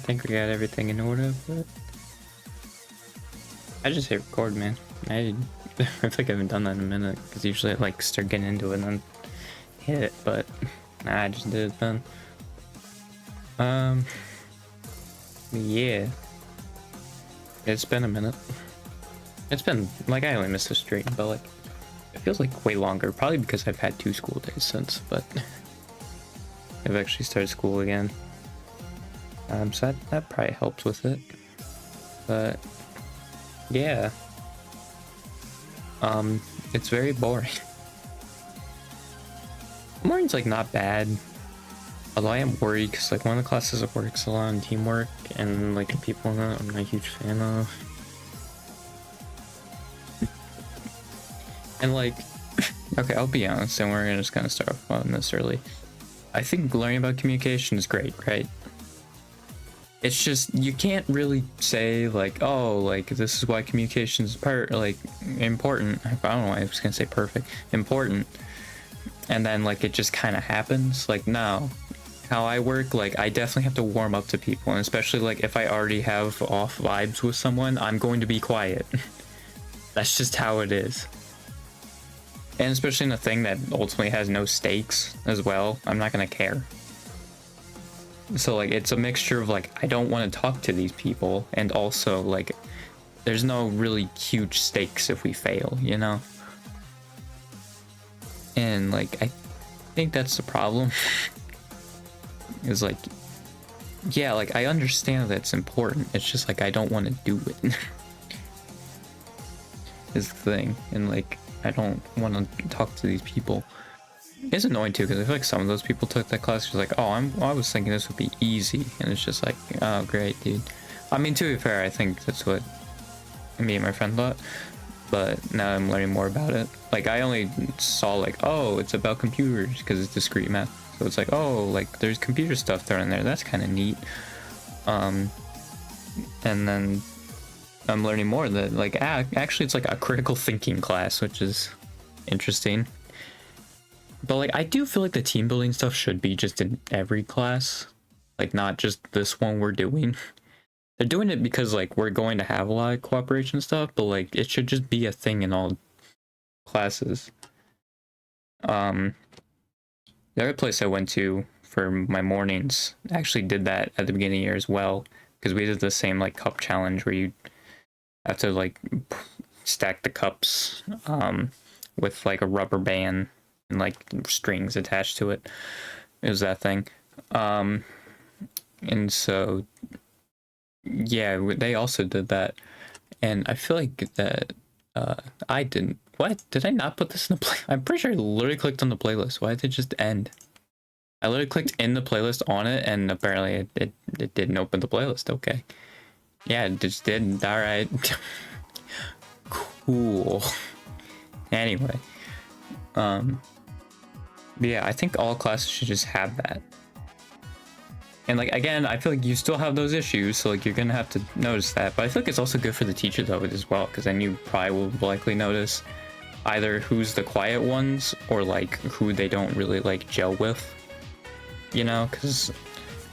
think we got everything in order, but I just hit record, man. I feel like I haven't done that in a minute because usually I like start getting into it and then hit it, but nah, I just did it then. Yeah, it's been a minute. It's been like I only missed a stream, but like it feels like way longer. Probably because I've had 2 school days since, but I've actually started school again. So that probably helps with it. But yeah, it's very boring. Morning's like not bad, although I am worried because like one of the classes at work's a lot on teamwork, and like the people in that I'm not a huge fan of. And like, okay, I'll be honest, and we're just gonna start off on this early. I think learning about communication is great, right? It's just you can't really say like, oh, like this is why communication is important. I don't know why I was gonna say perfect, important, and then like it just kind of happens. Like no, how I work, like I definitely have to warm up to people, and especially like if I already have off vibes with someone, I'm going to be quiet. That's just how it is. And especially in a thing that ultimately has no stakes as well, I'm not gonna care. So like it's a mixture of like I don't want to talk to these people, and also like there's no really huge stakes if we fail, you know? And like I think that's the problem. Is like, yeah, like I understand that it's important, it's just like I don't want to do it. Is the thing. And like I don't want to talk to these people. It's annoying too because I feel like some of those people took that class was like, oh, I was thinking this would be easy, and it's just like, oh great, dude. I mean, to be fair, I think that's what me and my friend thought, but now I'm learning more about it. Like I only saw like, oh, it's about computers because it's discrete math, so it's like, oh, like there's computer stuff thrown in there, that's kind of neat. And then I'm learning more that like actually it's like a critical thinking class, which is interesting. But like I do feel like the team building stuff should be just in every class, like not just this one we're doing. They're doing it because like we're going to have a lot of cooperation stuff, but like it should just be a thing in all classes. The other place I went to for my mornings actually did that at the beginning of the year as well, because we did the same like cup challenge where you have to like stack the cups with like a rubber band and like strings attached to it. It was that thing. And so yeah, they also did that, and I feel like that I didn't. What? Did I not put this in the play? I'm pretty sure I literally clicked on the playlist. Why did it just end? I literally clicked in the playlist on it, and apparently it didn't open the playlist. Okay. Yeah, it just didn't. Alright. Cool. Anyway. Yeah, I think all classes should just have that. And like again, I feel like you still have those issues, so like you're gonna have to notice that. But I feel like it's also good for the teachers of it as well, because then you probably will likely notice either who's the quiet ones or like who they don't really like gel with. You know, because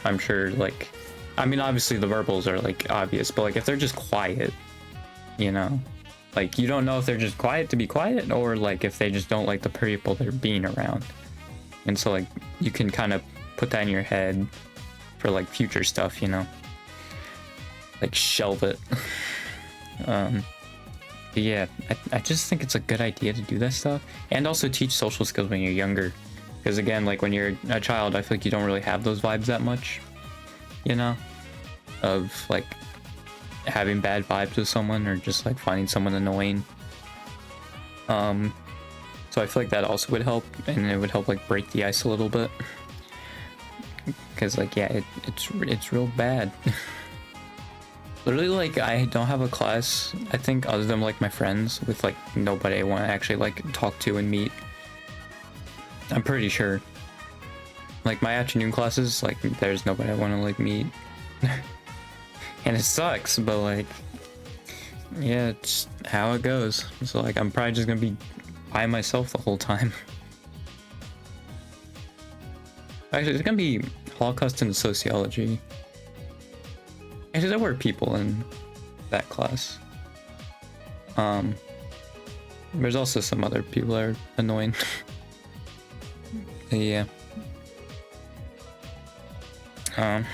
I'm sure like, I mean obviously the verbals are like obvious, but like if they're just quiet, you know, like you don't know if they're just quiet to be quiet or like if they just don't like the people they're being around. And so like you can kind of put that in your head for like future stuff, you know, like shelve it. Yeah, I just think it's a good idea to do that stuff, and also teach social skills when you're younger, because again, like when you're a child, I feel like you don't really have those vibes that much, you know, of like having bad vibes with someone or just like finding someone annoying. So I feel like that also would help, and it would help like break the ice a little bit. Because like yeah, it's real bad. Literally like I don't have a class, I think, other than like my friends, with like nobody I want to actually like talk to and meet. I'm pretty sure. Like my afternoon classes, like there's nobody I want to like meet. And it sucks, but like yeah, it's how it goes. So like I'm probably just gonna be by myself the whole time. Actually, it's gonna be Holocaust and sociology. Actually, there were people in that class. There's also some other people that are annoying. Yeah. I'm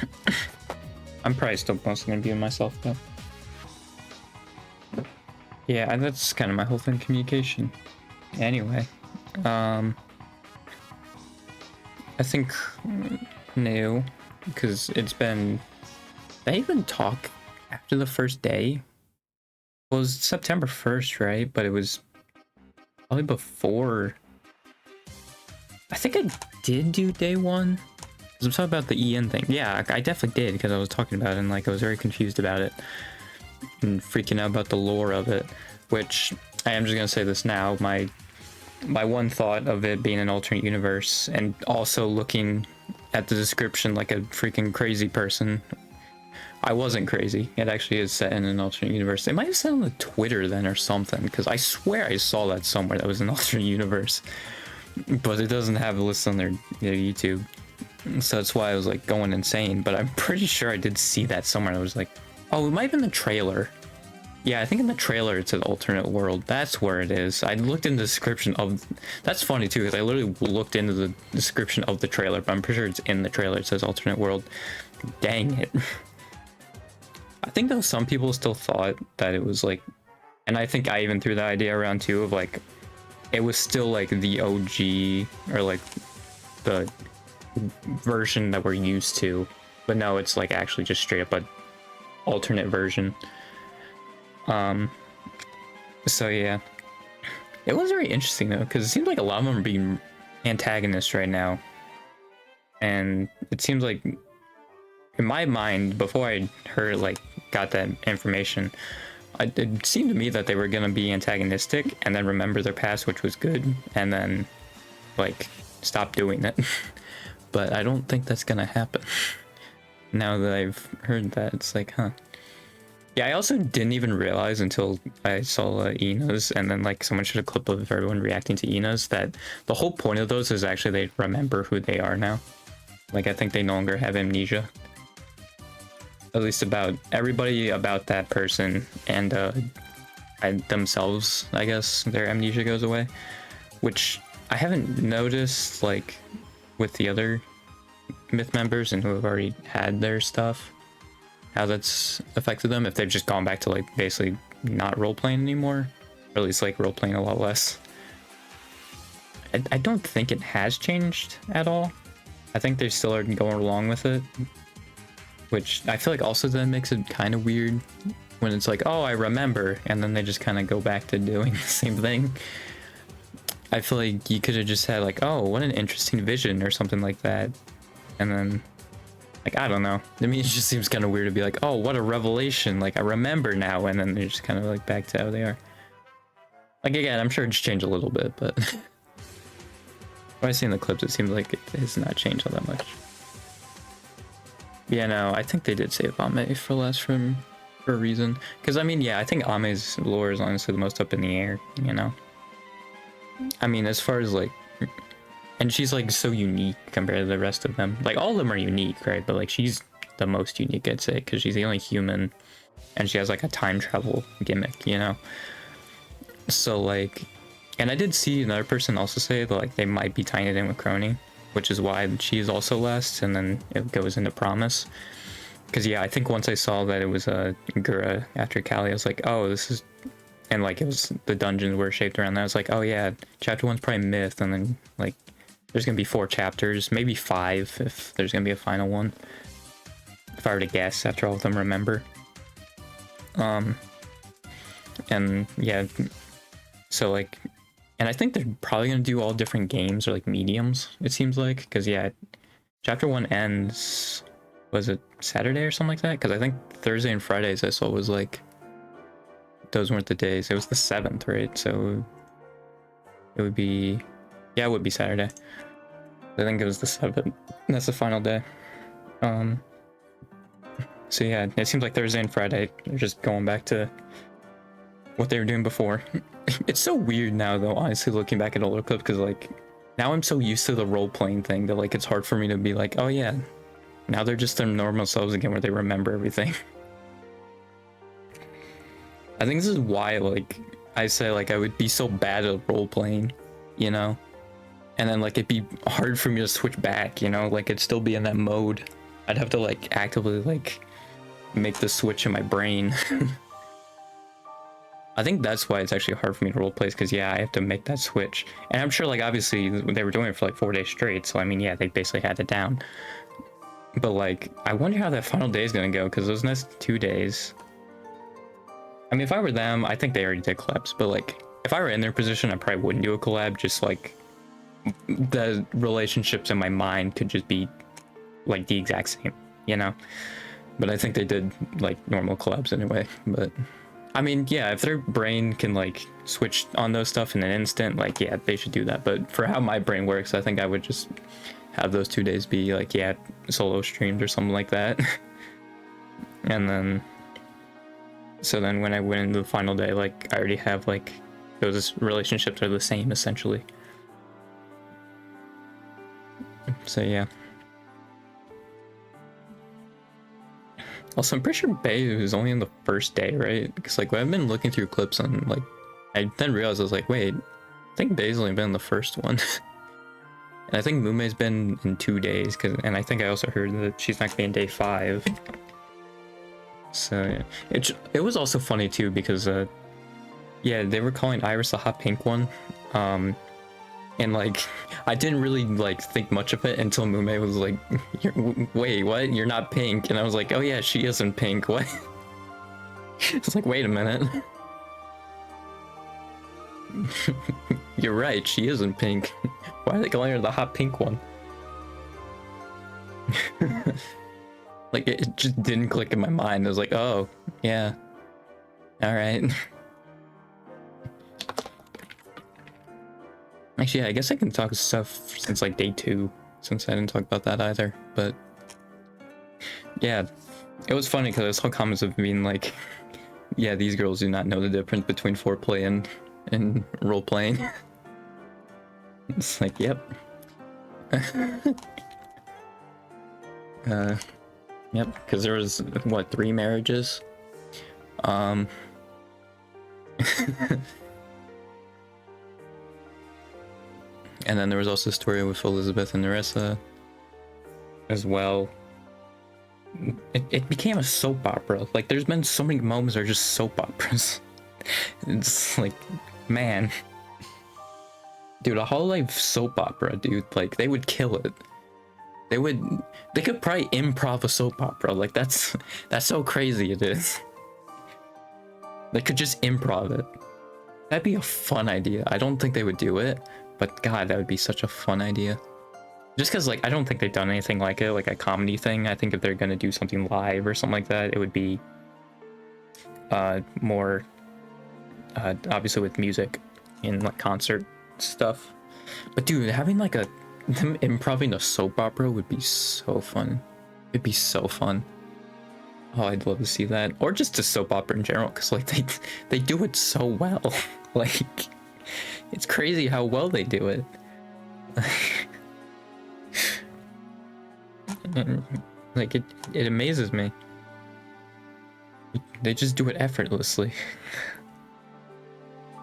probably still mostly gonna be with myself though. Yeah, that's kind of my whole thing, communication. Anyway, I think new, because it's been. Did I even talk after the first day? Well, it was September 1st, right? But it was probably before. I think I did do day one. I'm talking about the EN thing. Yeah, I definitely did, because I was talking about it and like I was very confused about it and freaking out about the lore of it. Which I am just gonna say this now. My one thought of it being an alternate universe, and also looking at the description like a freaking crazy person. I wasn't crazy. It actually is set in an alternate universe. It might have said on the Twitter then or something, because I swear I saw that somewhere that was an alternate universe. But it doesn't have a list on their YouTube. So that's why I was like going insane. But I'm pretty sure I did see that somewhere. I was like, oh, it might have been the trailer. Yeah, I think in the trailer it said alternate world. That's where it is. I looked in the description of... That's funny too, because I literally looked into the description of the trailer, but I'm pretty sure it's in the trailer. It says alternate world. Dang it. I think though some people still thought that it was like... And I think I even threw the idea around too of like... It was still like the OG, or like the version that we're used to. But no, it's like actually just straight up a alternate version. So yeah, it was very interesting though, because it seems like a lot of them are being antagonists right now, and it seems like in my mind, before I heard like got that information, it seemed to me that they were gonna be antagonistic and then remember their past, which was good, and then like stop doing it. But I don't think that's gonna happen. Now that I've heard that, it's like, huh. Yeah, I also didn't even realize until I saw Ina's, and then like someone showed a clip of everyone reacting to Ina's, that the whole point of those is actually they remember who they are now. Like, I think they no longer have amnesia. At least about everybody about that person, and themselves, I guess, their amnesia goes away. Which I haven't noticed, like, with the other Myth members and who have already had their stuff, how that's affected them, if they've just gone back to like basically not role-playing anymore, or at least like role-playing a lot less. I don't think it has changed at all. I think they still are going along with it, which I feel like also then makes it kind of weird when it's like, oh, I remember, and then they just kind of go back to doing the same thing. I feel like you could have just had like, oh, what an interesting vision or something like that, and then like, I don't know. I mean, it just seems kind of weird to be like, oh, what a revelation. Like, I remember now. And then they're just kind of like back to how they are. Like, again, I'm sure it's changed a little bit, but when I see in the clips, it seems like it has not changed all that much. Yeah, no, I think they did save Ame for last for a reason. Because, I mean, yeah, I think Ame's lore is honestly the most up in the air, you know? I mean, as far as like... And she's like so unique compared to the rest of them. Like, all of them are unique, right? But like, she's the most unique, I'd say, because she's the only human, and she has like a time travel gimmick, you know? So like, and I did see another person also say that like they might be tying it in with Crony, which is why she's also last, and then it goes into Promise. Because yeah, I think once I saw that it was a Gura after Kali, I was like, oh, this is... And like, it was the dungeons were shaped around that. I was like, oh yeah, chapter 1's probably Myth, and then like there's gonna be 4 chapters, maybe 5 if there's gonna be a final one, if I were to guess after all of them remember. And yeah, so like, and I think they're probably gonna do all different games or like mediums, it seems like, because yeah, chapter 1 ends, was it Saturday or something like that? Because I think Thursday and Fridays I saw was like, those weren't the days. It was the 7th, right? So it would be, yeah, it would be Saturday. I think it was the 7th. That's the final day. So yeah, it seems like Thursday and Friday are just going back to what they were doing before. It's so weird now, though, honestly, looking back at older clips, because like now I'm so used to the role-playing thing that, like, it's hard for me to be like, oh yeah, now they're just their normal selves again, where they remember everything. I think this is why, like, I say, like, I would be so bad at role playing, you know? And then, like, it'd be hard for me to switch back, you know? Like, I'd still be in that mode. I'd have to, like, actively, like, make the switch in my brain. I think that's why it's actually hard for me to roleplay, because, yeah, I have to make that switch. And I'm sure, like, obviously, they were doing it for, like, 4 days straight, so, I mean, yeah, they basically had it down. But, like, I wonder how that final day is gonna go, because those next 2 days... I mean, if I were them, I think they already did collabs, but, like, if I were in their position, I probably wouldn't do a collab, just, like, the relationships in my mind could just be, like, the exact same, you know? But I think they did, like, normal collabs anyway, but... I mean, yeah, if their brain can, like, switch on those stuff in an instant, like, yeah, they should do that. But for how my brain works, I think I would just have those 2 days be, like, yeah, solo streamed or something like that. And then... So then when I went into the final day, like, I already have, like, those relationships are the same, essentially. So, yeah. Also, I'm pretty sure Bay was only in the first day, right? Because, like, I've been looking through clips and, like, I then realized, I was like, wait, I think Bay's only been in the first one. And I think Mumei's been in 2 days, and I think I also heard that she's not gonna be in day 5. So, yeah. It was also funny, too, because, yeah, they were calling Iris the hot pink one. And, like, I didn't really, like, think much of it until Mumei was like, wait, what? You're not pink. And I was like, oh yeah, she isn't pink. What? It's like, wait a minute. You're right, she isn't pink. Why are they calling her the hot pink one? Like, it just didn't click in my mind. I was like, oh, yeah. Alright. Actually, yeah, I guess I can talk stuff since, like, day 2, since I didn't talk about that either, but... Yeah, it was funny because I saw comments of being like, yeah, these girls do not know the difference between foreplay and role-playing. It's like, yep. Yep, because there was, what, 3 marriages? And then there was also a story with Elizabeth and Nerissa as well. It became a soap opera. Like, there's been so many moments that are just soap operas. It's like, man. Dude, a Hololive soap opera, dude, like, they would kill it. They could probably improv a soap opera. Like, that's so crazy it is. They could just improv it. That'd be a fun idea. I don't think they would do it, but God, that would be such a fun idea. Just because, like, I don't think they've done anything like it, like a comedy thing. I think if they're going to do something live or something like that, it would be more, obviously with music and, like, concert stuff. But, dude, having, like, them improvising a soap opera would be so fun. It'd be so fun. Oh, I'd love to see that. Or just a soap opera in general, because, like, they do it so well. Like, it's crazy how well they do it. Like, it amazes me. They just do it effortlessly.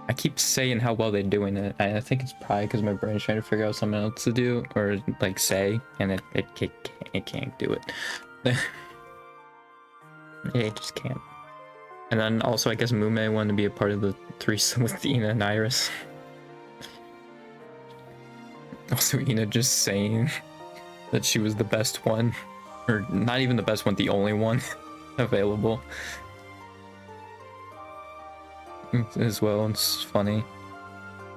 I keep saying how well they're doing it. I think it's probably because my brain's trying to figure out something else to do, or, like, say, and it can't do it. It just can't. And then also, I guess Mumei wanted to be a part of the threesome with Ina and Iris. Also, Ina just saying that she was the best one, or not even the best one, the only one available as well. It's funny.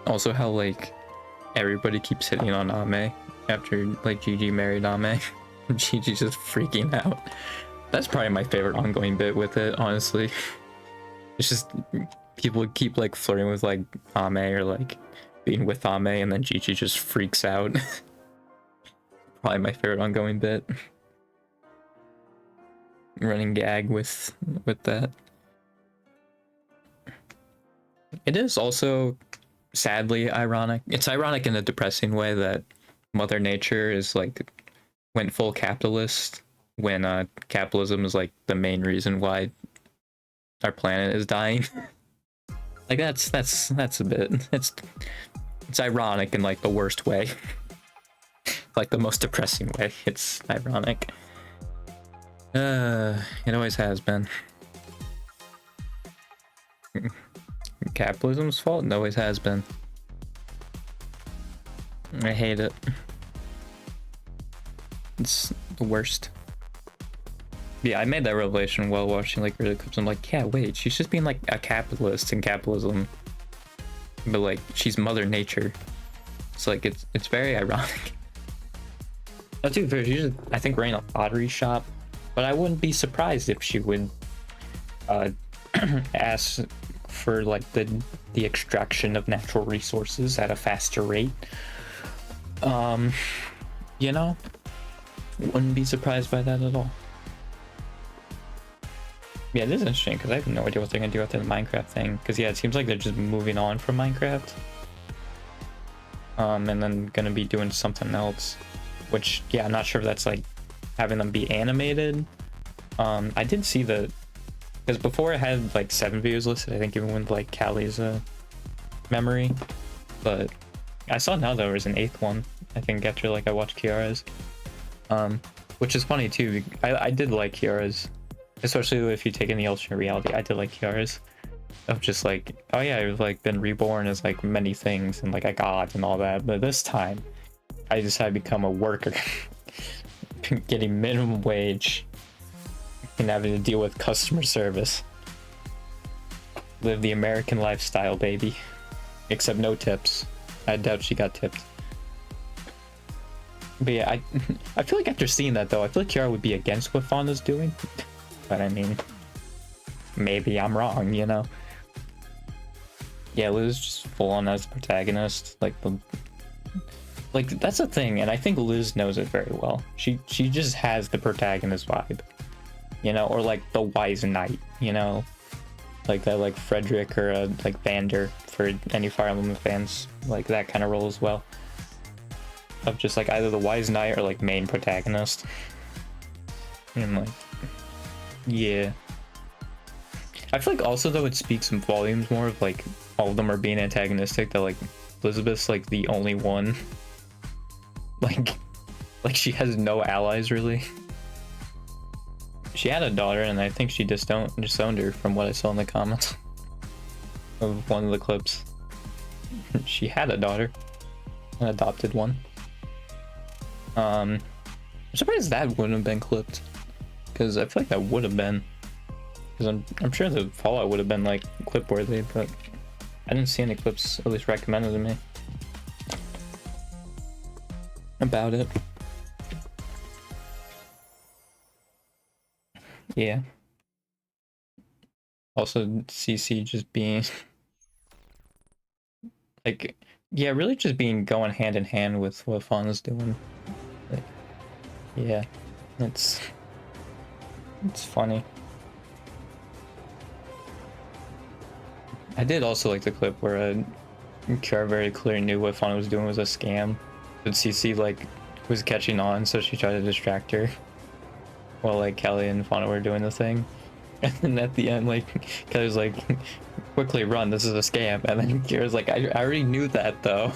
Also, how, like, everybody keeps hitting on Ame after, like, Gigi married Ame. Gigi's just freaking out. That's probably my favorite ongoing bit with it, honestly. It's just people keep, like, flirting with, like, Ame or, like, being with Ame, and then Gigi just freaks out. Probably my favorite ongoing bit. Running gag with that. It is also sadly ironic. It's ironic in a depressing way that Mother Nature is, like, went full capitalist when capitalism is, like, the main reason why our planet is dying. Like that's a bit, it's ironic in like the worst way. Like the most depressing way. It's ironic. It always has been. Capitalism's fault? It always has been. I hate it. It's the worst. Yeah, I made that revelation while watching like early clips. I'm like, yeah, wait, she's just being like a capitalist in capitalism, but like she's Mother Nature. It's like it's very ironic. Now, to be fair, she's I think running a pottery shop, but I wouldn't be surprised if she would ask for like the extraction of natural resources at a faster rate. You know, wouldn't be surprised by that at all. Yeah, it is interesting because I have no idea what they're gonna do with the Minecraft thing. Because yeah, it seems like they're just moving on from Minecraft, and then gonna be doing something else. Which yeah, I'm not sure if that's like having them be animated. I did see because before it had like 7 videos listed, I think, even with like Callie's memory, but I saw now there was an 8th one. I think after like I watched Kiara's, which is funny too. I did like Kiara's. Especially if you take in the alternate reality, I did like Kiara's of just like, oh yeah, I've like been reborn as like many things and like a god and all that, but this time I decided to become a worker, getting minimum wage and having to deal with customer service. Live the American lifestyle, baby. Except no tips. I doubt she got tipped. But yeah, I feel like after seeing that though, I feel like Kiara would be against what Fauna's doing. But I mean, maybe I'm wrong, you know? Yeah, Liz just full on as the protagonist. Like that's the thing, and I think Liz knows it very well. She just has the protagonist vibe, you know, or like the wise knight, you know, like that, like Frederick or like Vander for any Fire Emblem fans, like that kind of role as well. Of just like either the wise knight or like main protagonist. And like, yeah. I feel like also though it speaks in volumes more of like all of them are being antagonistic, that like Elizabeth's like the only one. Like she has no allies really. She had a daughter and I think she disowned her from what I saw in the comments of one of the clips. She had a daughter, an adopted one. I'm surprised that wouldn't have been clipped, because I feel like that would have been, because I'm sure the Fallout would have been like clip worthy, but I didn't see any clips at least recommended to me about it. Yeah. Also CC just being like, yeah, really just being going hand in hand with what Fauna's doing. Like, yeah, it's funny. I did also like the clip where Kiara very clearly knew what Fauna was doing was a scam, but CC like was catching on, so she tried to distract her while like Kelly and Fauna were doing the thing. And then at the end, like, Kelly's like, quickly run, this is a scam. And then Kira's like, I already knew that though.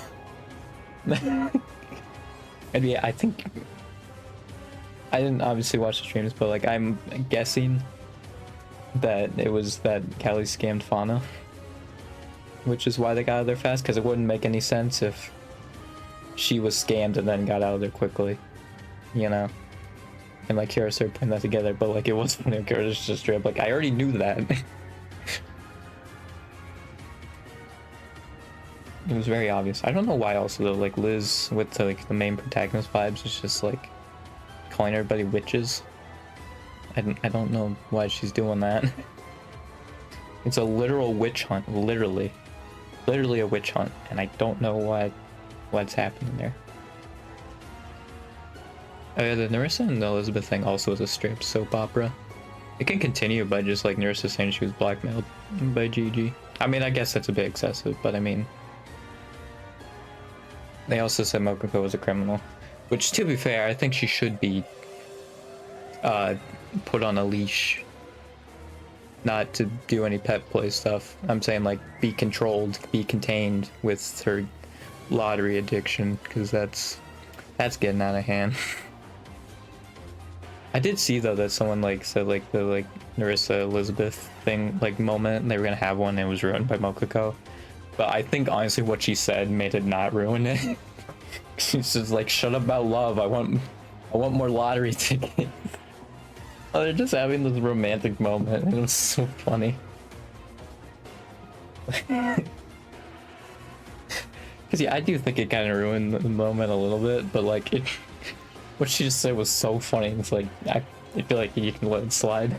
And yeah, I think, I didn't obviously watch the streams, but like, I'm guessing that it was that Kelly scammed Fauna, which is why they got out of there fast, because it wouldn't make any sense if she was scammed and then got out of there quickly, you know? And like Kira started putting that together, but like it was funny. Kira was just straight up like, I already knew that. It was very obvious. I don't know why also though, like Liz with like the main protagonist vibes is just like calling everybody witches. I don't know why she's doing that. It's a literal witch hunt, literally a witch hunt, and I don't know what's happening there. Oh yeah, the Nerissa and the Elizabeth thing also is a straight up soap opera. It can continue by just like Nerissa saying she was blackmailed by Gigi. I mean, I guess that's a bit excessive, but I mean, they also said Mokoko was a criminal, which to be fair, I think she should be put on a leash not to do any pet play stuff. I'm saying like be controlled, be contained with her lottery addiction, because that's getting out of hand. I did see though that someone like said like the like Narissa Elizabeth thing like moment, they were gonna have one and it was ruined by Mokoko. But I think honestly what she said made it not ruin it. She's just like, shut up about love. I want more lottery tickets. Oh, they're just having this romantic moment and it was so funny. Because yeah, I do think it kind of ruined the moment a little bit, but like it, what she just said was so funny. It's like I feel like you can let it slide.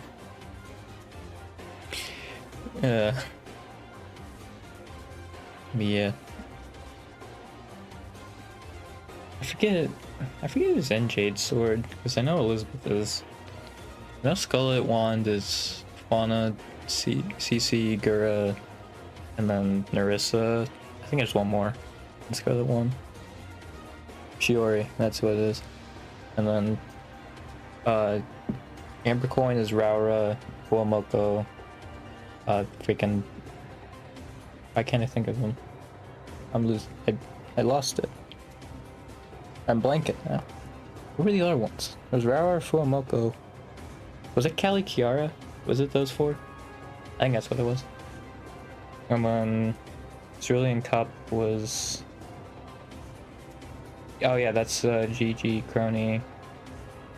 Yeah. I forget who's in Jade Sword, because I know Elizabeth is. I know Scarlet Wand is Fauna, Cece, Gura, and then Narissa. I think there's one more. Scarlet Wand. Shiori, that's what it is. And then Amber Coin is Raura, Fuamoko, freaking, why can't I think of them? I lost it. I'm blanking now. Who were the other ones? There's Raura, Fuamoko. Was it Callie Kiara? Was it those four? I think that's what it was. And then Cerulean Cup was... Oh yeah, that's Gigi, Crony,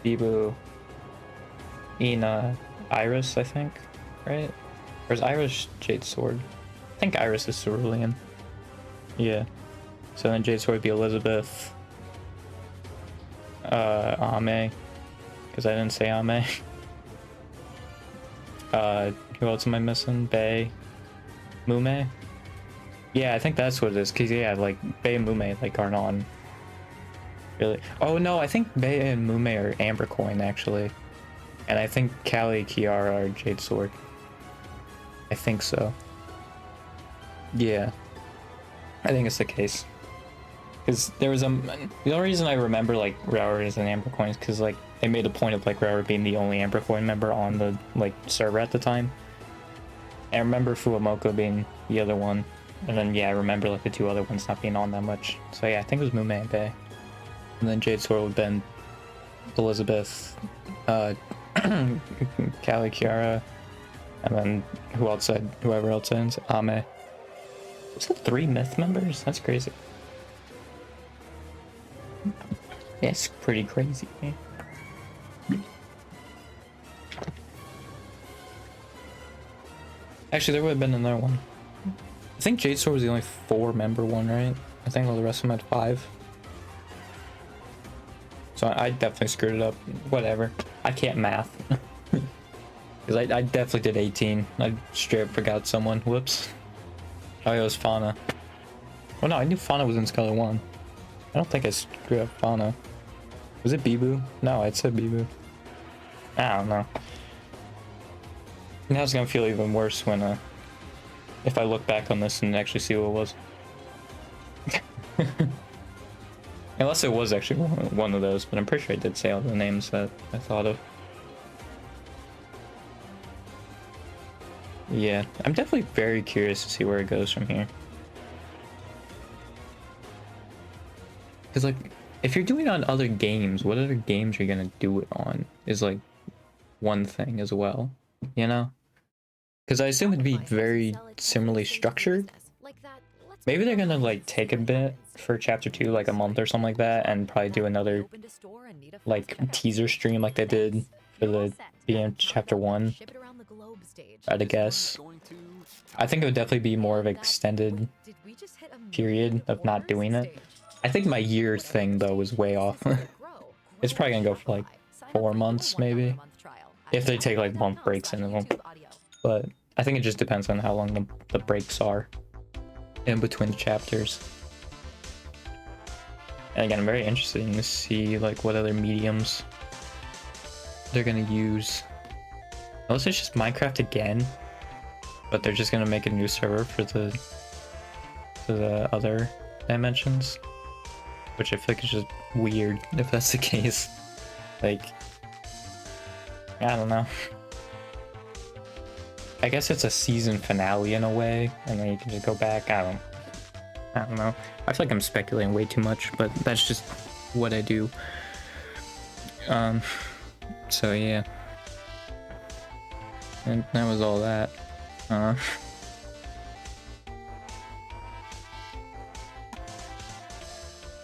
Bibu, Ina, Iris, I think, right? Or is Iris Jade Sword? I think Iris is Cerulean. Yeah. So then Jade Sword would be Elizabeth, Ame, because I didn't say Ame. Who else am I missing? Bae, Mume? Yeah, I think that's what it is, because yeah, like, Bae and Mume, like, aren't on. Really? Oh no, I think Bae and Mume are Amber Coin, actually. And I think Callie, Kiara are Jade Sword. I think so. Yeah. I think it's the case. Because there was the only reason I remember like Raura is an Amber Coin is because like they made a point of like Raura being the only Amber Coin member on the like server at the time. And I remember Fuamoko being the other one. And then yeah, I remember like the two other ones not being on that much. So yeah, I think it was Mume and Bae. And then Jade Sword would have been Elizabeth, Callie, Kiara, and then whoever else ends, Ame. Was that 3 myth members? That's crazy. That's pretty crazy. Actually, there would have been another one. I think Jade Sword was the only 4-member one, right? I think all the rest of them had 5. So I definitely screwed it up. Whatever. I can't math. Because I definitely did 18. I straight up forgot someone. Whoops. Oh, it was Fauna. Oh no, I knew Fauna was in Scarlet Wand. I don't think I screwed up Fauna. Was it Bibu? No, I said Bibu. I don't know. Now it's gonna feel even worse when if I look back on this and actually see what it was. Unless it was actually one of those, but I'm pretty sure I did say all the names that I thought of. Yeah, I'm definitely very curious to see where it goes from here. Because, like, if you're doing it on other games, what other games are you gonna do it on? Is, like, one thing as well, you know? Because I assume it'd be very similarly structured. Maybe they're gonna, like, take a bit for chapter 2, like a month or something like that, and probably do another, like, teaser stream like they did for the BM chapter 1. I'd guess. I think it would definitely be more of an extended period of not doing it. I think my year thing, though, was way off. It's probably gonna go for, like, 4 months, maybe. If they take, like, month breaks into them. But I think it just depends on how long the breaks are in between the chapters. And again, I'm very interested in to see like what other mediums they're gonna use. Unless it's just Minecraft again, but they're just gonna make a new server for the other dimensions, which I feel like is just weird if that's the case. Like, I don't know. I guess it's a season finale in a way, and then you can just go back. I don't know. I feel like I'm speculating way too much, but that's just what I do. So yeah. And that was all that. I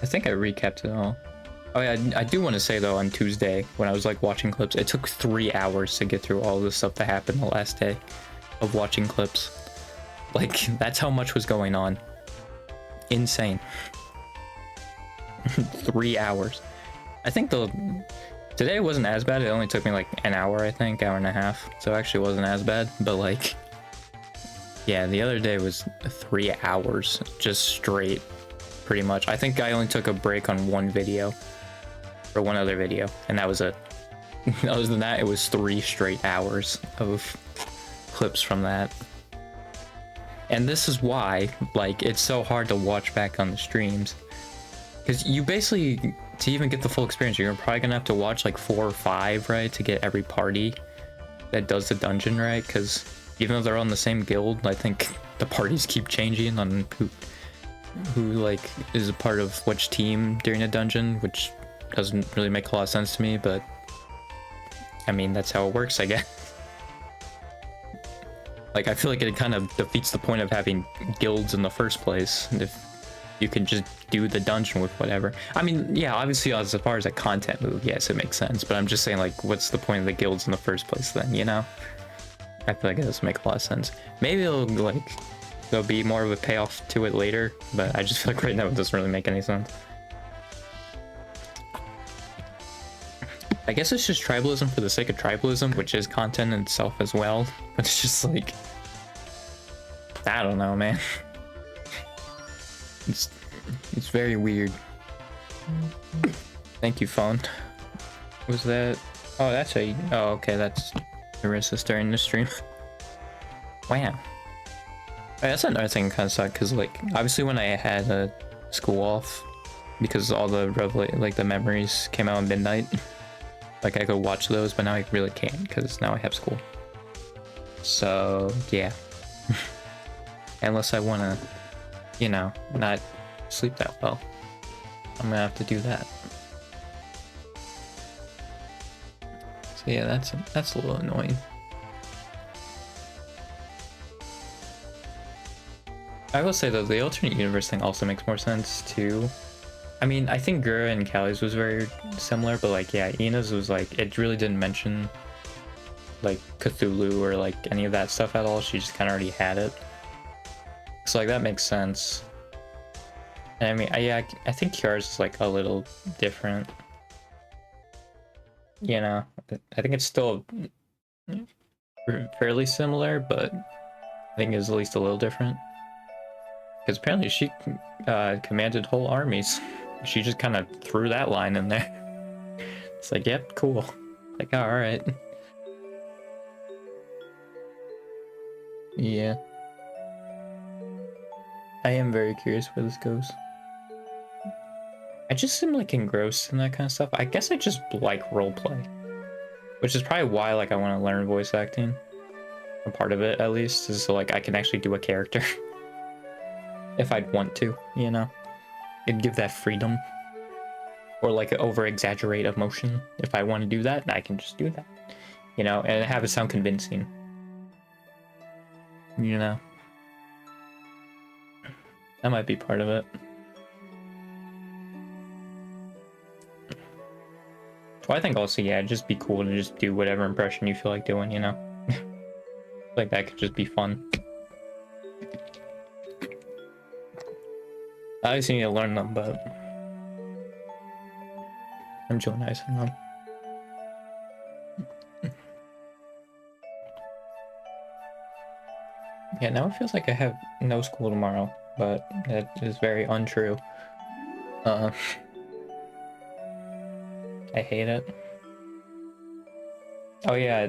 think I recapped it all. Oh yeah, I do want to say though, on Tuesday, when I was like watching clips, it took 3 hours to get through all the stuff that happened the last day of watching clips. Like, that's how much was going on. Insane. 3 hours. I think today wasn't as bad. It only took me like an hour, I think, hour and a half. So it actually wasn't as bad, but like, yeah, the other day was 3 hours just straight, pretty much. I think I only took a break on one video, or one other video, and that was it. Other than that, it was 3 straight hours of clips from that. And this is why, like, it's so hard to watch back on the streams, because you basically, to even get the full experience, you're probably gonna have to watch like 4 or 5, right, to get every party that does the dungeon, right? Because even though they're on the same guild, I think the parties keep changing on who like is a part of which team during a dungeon, which doesn't really make a lot of sense to me, but I mean, that's how it works, I guess. Like, I feel like it kind of defeats the point of having guilds in the first place if you can just do the dungeon with whatever. I mean, yeah, obviously as far as a content move, yes, it makes sense, but I'm just saying, like, what's the point of the guilds in the first place then, you know? I feel like it doesn't make a lot of sense. Maybe there'll be more of a payoff to it later, but I just feel like right now it doesn't really make any sense. I guess it's just tribalism for the sake of tribalism, which is content in itself as well, but it's just like, I don't know, man. It's very weird. Thank you, phone. Was that? Oh, that's how you. Oh, okay, that's Marissa starting the stream. Wow. That's another thing that kind of sucked, because like obviously when I had a school off, because all the the memories came out at midnight, like I could watch those, but now I really can't because now I have school. So yeah. Unless I want to, you know, not sleep that well, I'm gonna have to do that. So yeah, that's a little annoying. I will say though, the alternate universe thing also makes more sense too. I mean, I think Gura and Callie's was very similar, but like, yeah, Ina's was like, it really didn't mention like Cthulhu or like any of that stuff at all. She just kind of already had it. So like, that makes sense. And I mean, I think Kiara's is like a little different. You know, I think it's still fairly similar, but I think it's at least a little different. Because apparently she commanded whole armies. She just kind of threw that line in there. It's like, yep, cool. Like, oh, alright. Yeah. I am very curious where this goes. I just seem like engrossed in that kind of stuff. I guess I just like roleplay. Which is probably why like I want to learn voice acting. A part of it, at least, is so like I can actually do a character. If I'd want to, you know? It'd give that freedom. Or like over-exaggerate emotion. If I want to do that, I can just do that. You know, and have it sound convincing. You know? That might be part of it. Well, I think also, yeah, it'd just be cool to just do whatever impression you feel like doing, you know? Like, that could just be fun. I obviously need to learn them, but I'm enjoying icing them. Yeah, now it feels like I have no school tomorrow, but that is very untrue. I hate it. Oh yeah,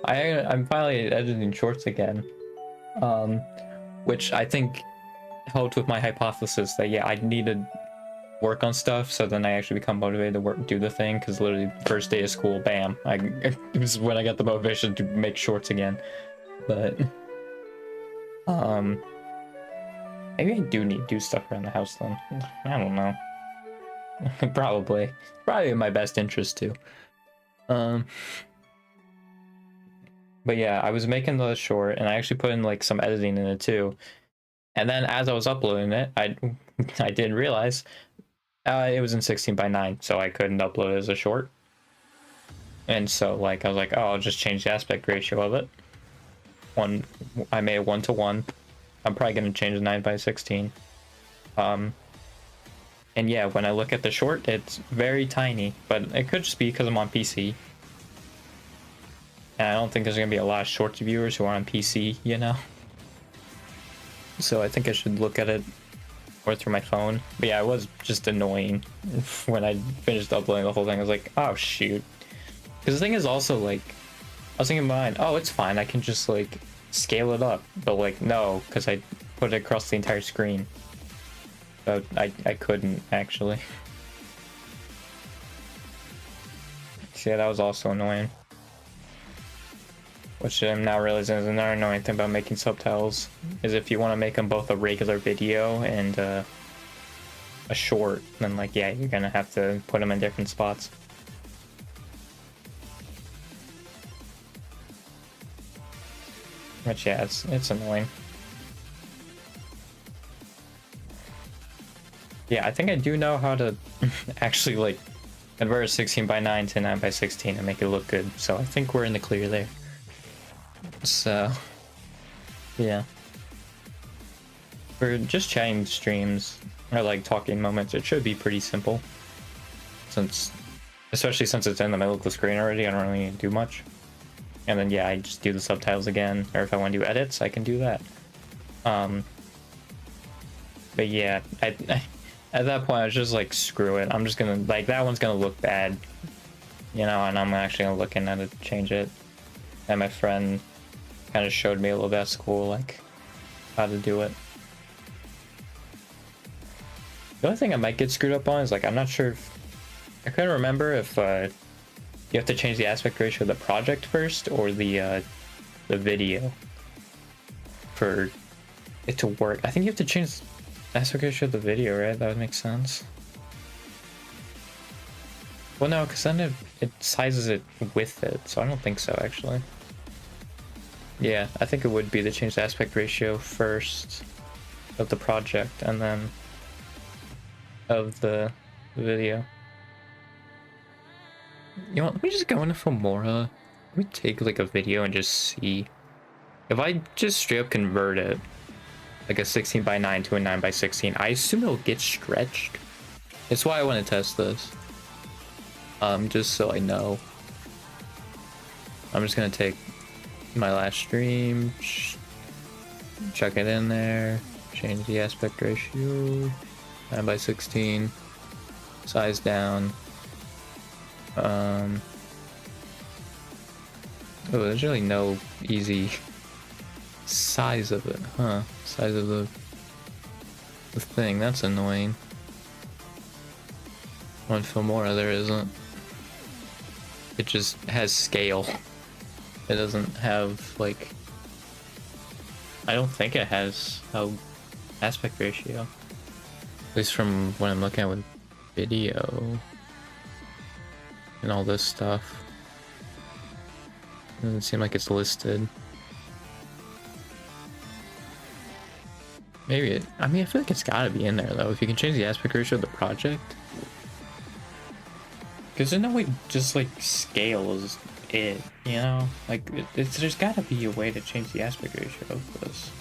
I'm finally editing shorts again, which I think helped with my hypothesis that yeah, I need to work on stuff so then I actually become motivated to do the thing, because literally first day of school, bam, this is when I got the motivation to make shorts again. But maybe I do need to do stuff around the house then. I don't know. Probably in my best interest too. But yeah, I was making the short and I actually put in like some editing in it too. And then as I was uploading it, I I didn't realize it was in 16:9, so I couldn't upload it as a short. And so like I was like, oh, I'll just change the aspect ratio of it. I made it 1:1. I'm probably gonna change the 9:16. And yeah, when I look at the short, it's very tiny, but it could just be because I'm on PC. And I don't think there's gonna be a lot of shorts viewers who are on PC, you know? So I think I should look at it or through my phone. But yeah, it was just annoying when I finished uploading the whole thing. I was like, oh shoot. Because the thing is also like, I was thinking in mind, oh, it's fine. I can just like scale it up. But like, no, because I put it across the entire screen. So I couldn't actually. So yeah, that was also annoying. Which I'm now realizing is another annoying thing about making subtitles, is if you want to make them both a regular video and a short, then like, yeah, you're gonna have to put them in different spots. Which yeah, it's annoying. Yeah, I think I do know how to actually like convert 16:9 to 9:16 and make it look good. So I think we're in the clear there. So yeah, for just chatting streams or like talking moments, it should be pretty simple. Especially since it's in the middle of the screen already, I don't really do much. And then yeah, I just do the subtitles again, or if I want to do edits, I can do that. But yeah, at that point I was just like, screw it. I'm just gonna, like, that one's gonna look bad, you know, and I'm actually gonna look in at it to change it. And my friend kind of showed me a little bit at school, like, how to do it. The only thing I might get screwed up on is, like, I'm not sure if... I couldn't remember if you have to change the aspect ratio of the project first, or the video for it to work. I think you have to change the aspect ratio of the video, right? That would make sense. Well, no, because then it sizes it with it, so I don't think so, actually. Yeah, I think it would be to change the aspect ratio first of the project and then of the video. You know what, let me just go into Filmora. Let me take like a video and just see. If I just straight up convert it, like a 16:9 to a 9:16, I assume it'll get stretched. It's why I want to test this. Just so I know. I'm just gonna take my last stream, chuck it in there, change the aspect ratio, 9:16, size down. Oh, there's really no easy size of it, huh? Size of the thing, that's annoying. On Filmora there isn't. It just has scale. It doesn't have, like, I don't think it has aspect ratio. At least from what I'm looking at with video and all this stuff. Doesn't seem like it's listed. Maybe it, I mean, I feel like it's gotta be in there though. If you can change the aspect ratio of the project. Because there's no way just like scales it, you know? Like, there's gotta be a way to change the aspect ratio of this.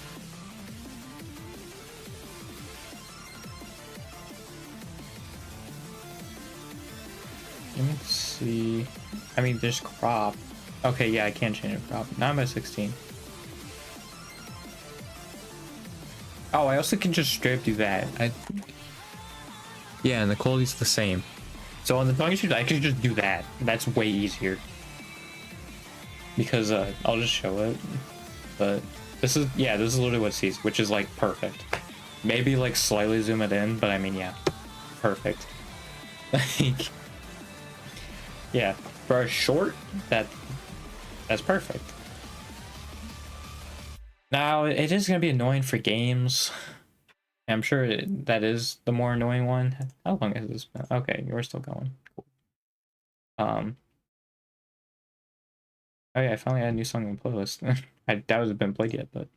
Let me see. I mean, there's crop. Okay, yeah, I can change the crop. 9:16. Oh, I also can just straight up do that. Yeah, and the quality's the same. So on the tongue shoot, I can just do that. That's way easier. Because I'll just show it. But this is, yeah, this is literally what it sees, which is like perfect. Maybe like slightly zoom it in, but I mean, yeah, perfect. Like, yeah, for a short, that's perfect. Now, it is going to be annoying for games. I'm sure that is the more annoying one. How long has this been? Okay, you're still going. Cool. Oh yeah, I finally had a new song on the playlist. I doubt it's been played yet, but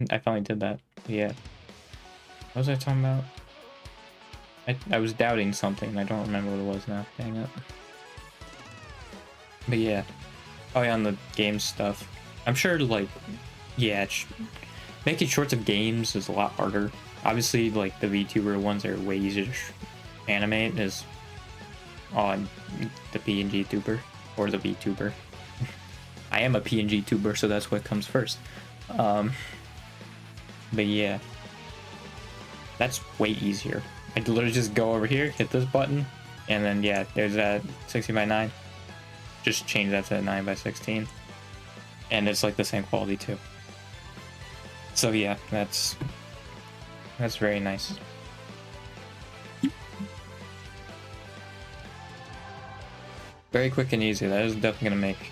I finally did that. Yeah. What was I talking about? I was doubting something. I don't remember what it was now. Dang it. But yeah. Oh yeah, on the game stuff. I'm sure, like, yeah, making shorts of games is a lot harder. Obviously, like, the VTuber ones are way easier to animate is on the PNG tuber or the VTuber. I am a PNG tuber, so that's what comes first. But yeah, that's way easier. I can literally just go over here, hit this button, and then yeah, there's that 60x9. Just change that to 9x16, and it's like the same quality too. So yeah, that's very nice. Very quick and easy. That is definitely gonna make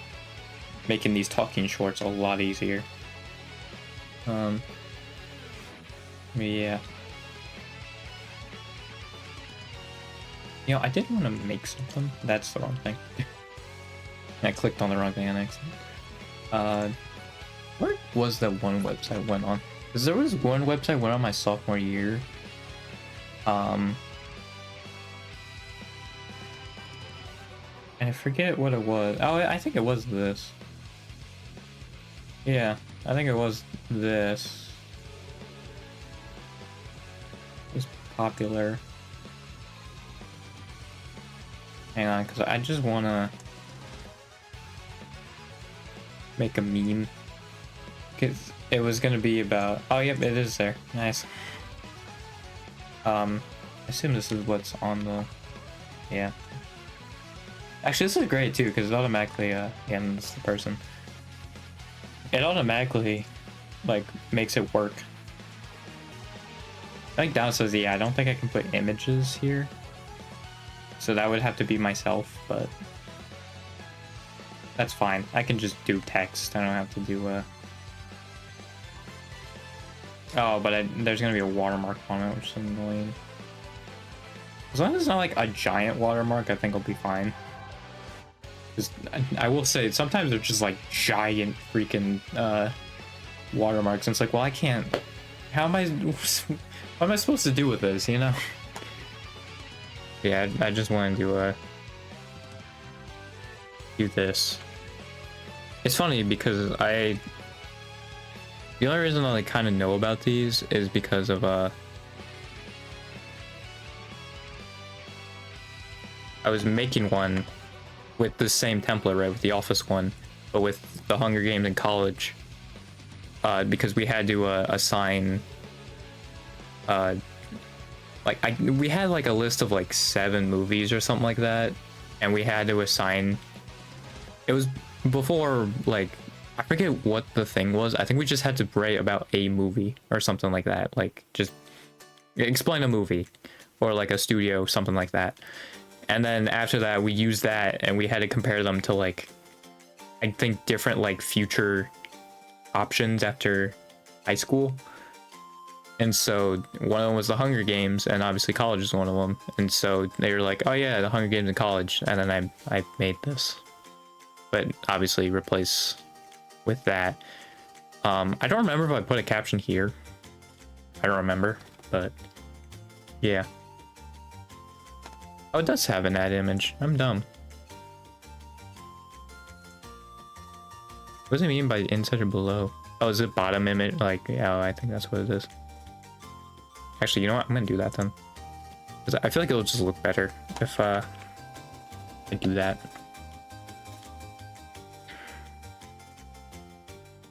making these talking shorts a lot easier. Yeah. You know, I did want to make something. That's the wrong thing. I clicked on the wrong thing on accident. Where was that one website I went on? Because there was one website I went on my sophomore year. And I forget what it was. Oh, I think it was this. Yeah, I think it was this. It was popular. Hang on, because I just want to make a meme. Because it was going to be about... Oh, yep, it is there. Nice. I assume this is what's on the... Yeah. Actually, this is great, too, because it automatically... yeah, this is the person. It automatically, like, makes it work. I think down says, yeah, I don't think I can put images here. So that would have to be myself, but... That's fine. I can just do text. I don't have to do, Oh, but there's gonna be a watermark on it, which is annoying. As long as it's not like a giant watermark, I think I'll be fine. Because I will say, sometimes they're just like giant freaking watermarks, and it's like, well, I can't. How am I? What am I supposed to do with this? You know? Yeah, I just wanted to do this. It's funny because the only reason I like kind of know about these is because of I was making one with the same template, right, with the Office one, but with the Hunger Games in college, because we had to assign we had like a list of like 7 movies or something like that, and we had to assign. It was before, like, I forget what the thing was. I think we just had to write about a movie or something like that. Like, just explain a movie or like a studio, something like that. And then after that, we used that and we had to compare them to, like, I think different, like, future options after high school. And so one of them was the Hunger Games, and obviously college is one of them. And so they were like, oh yeah, the Hunger Games in college. And then I made this. But obviously replace with that. I don't remember if I put a caption here. I don't remember, but yeah. Oh, it does have an ad image. I'm dumb. What does it mean by inside or below? Oh, is it bottom image? Like, yeah, I think that's what it is. Actually, you know what? I'm gonna do that then. Because I feel like it'll just look better if I do that.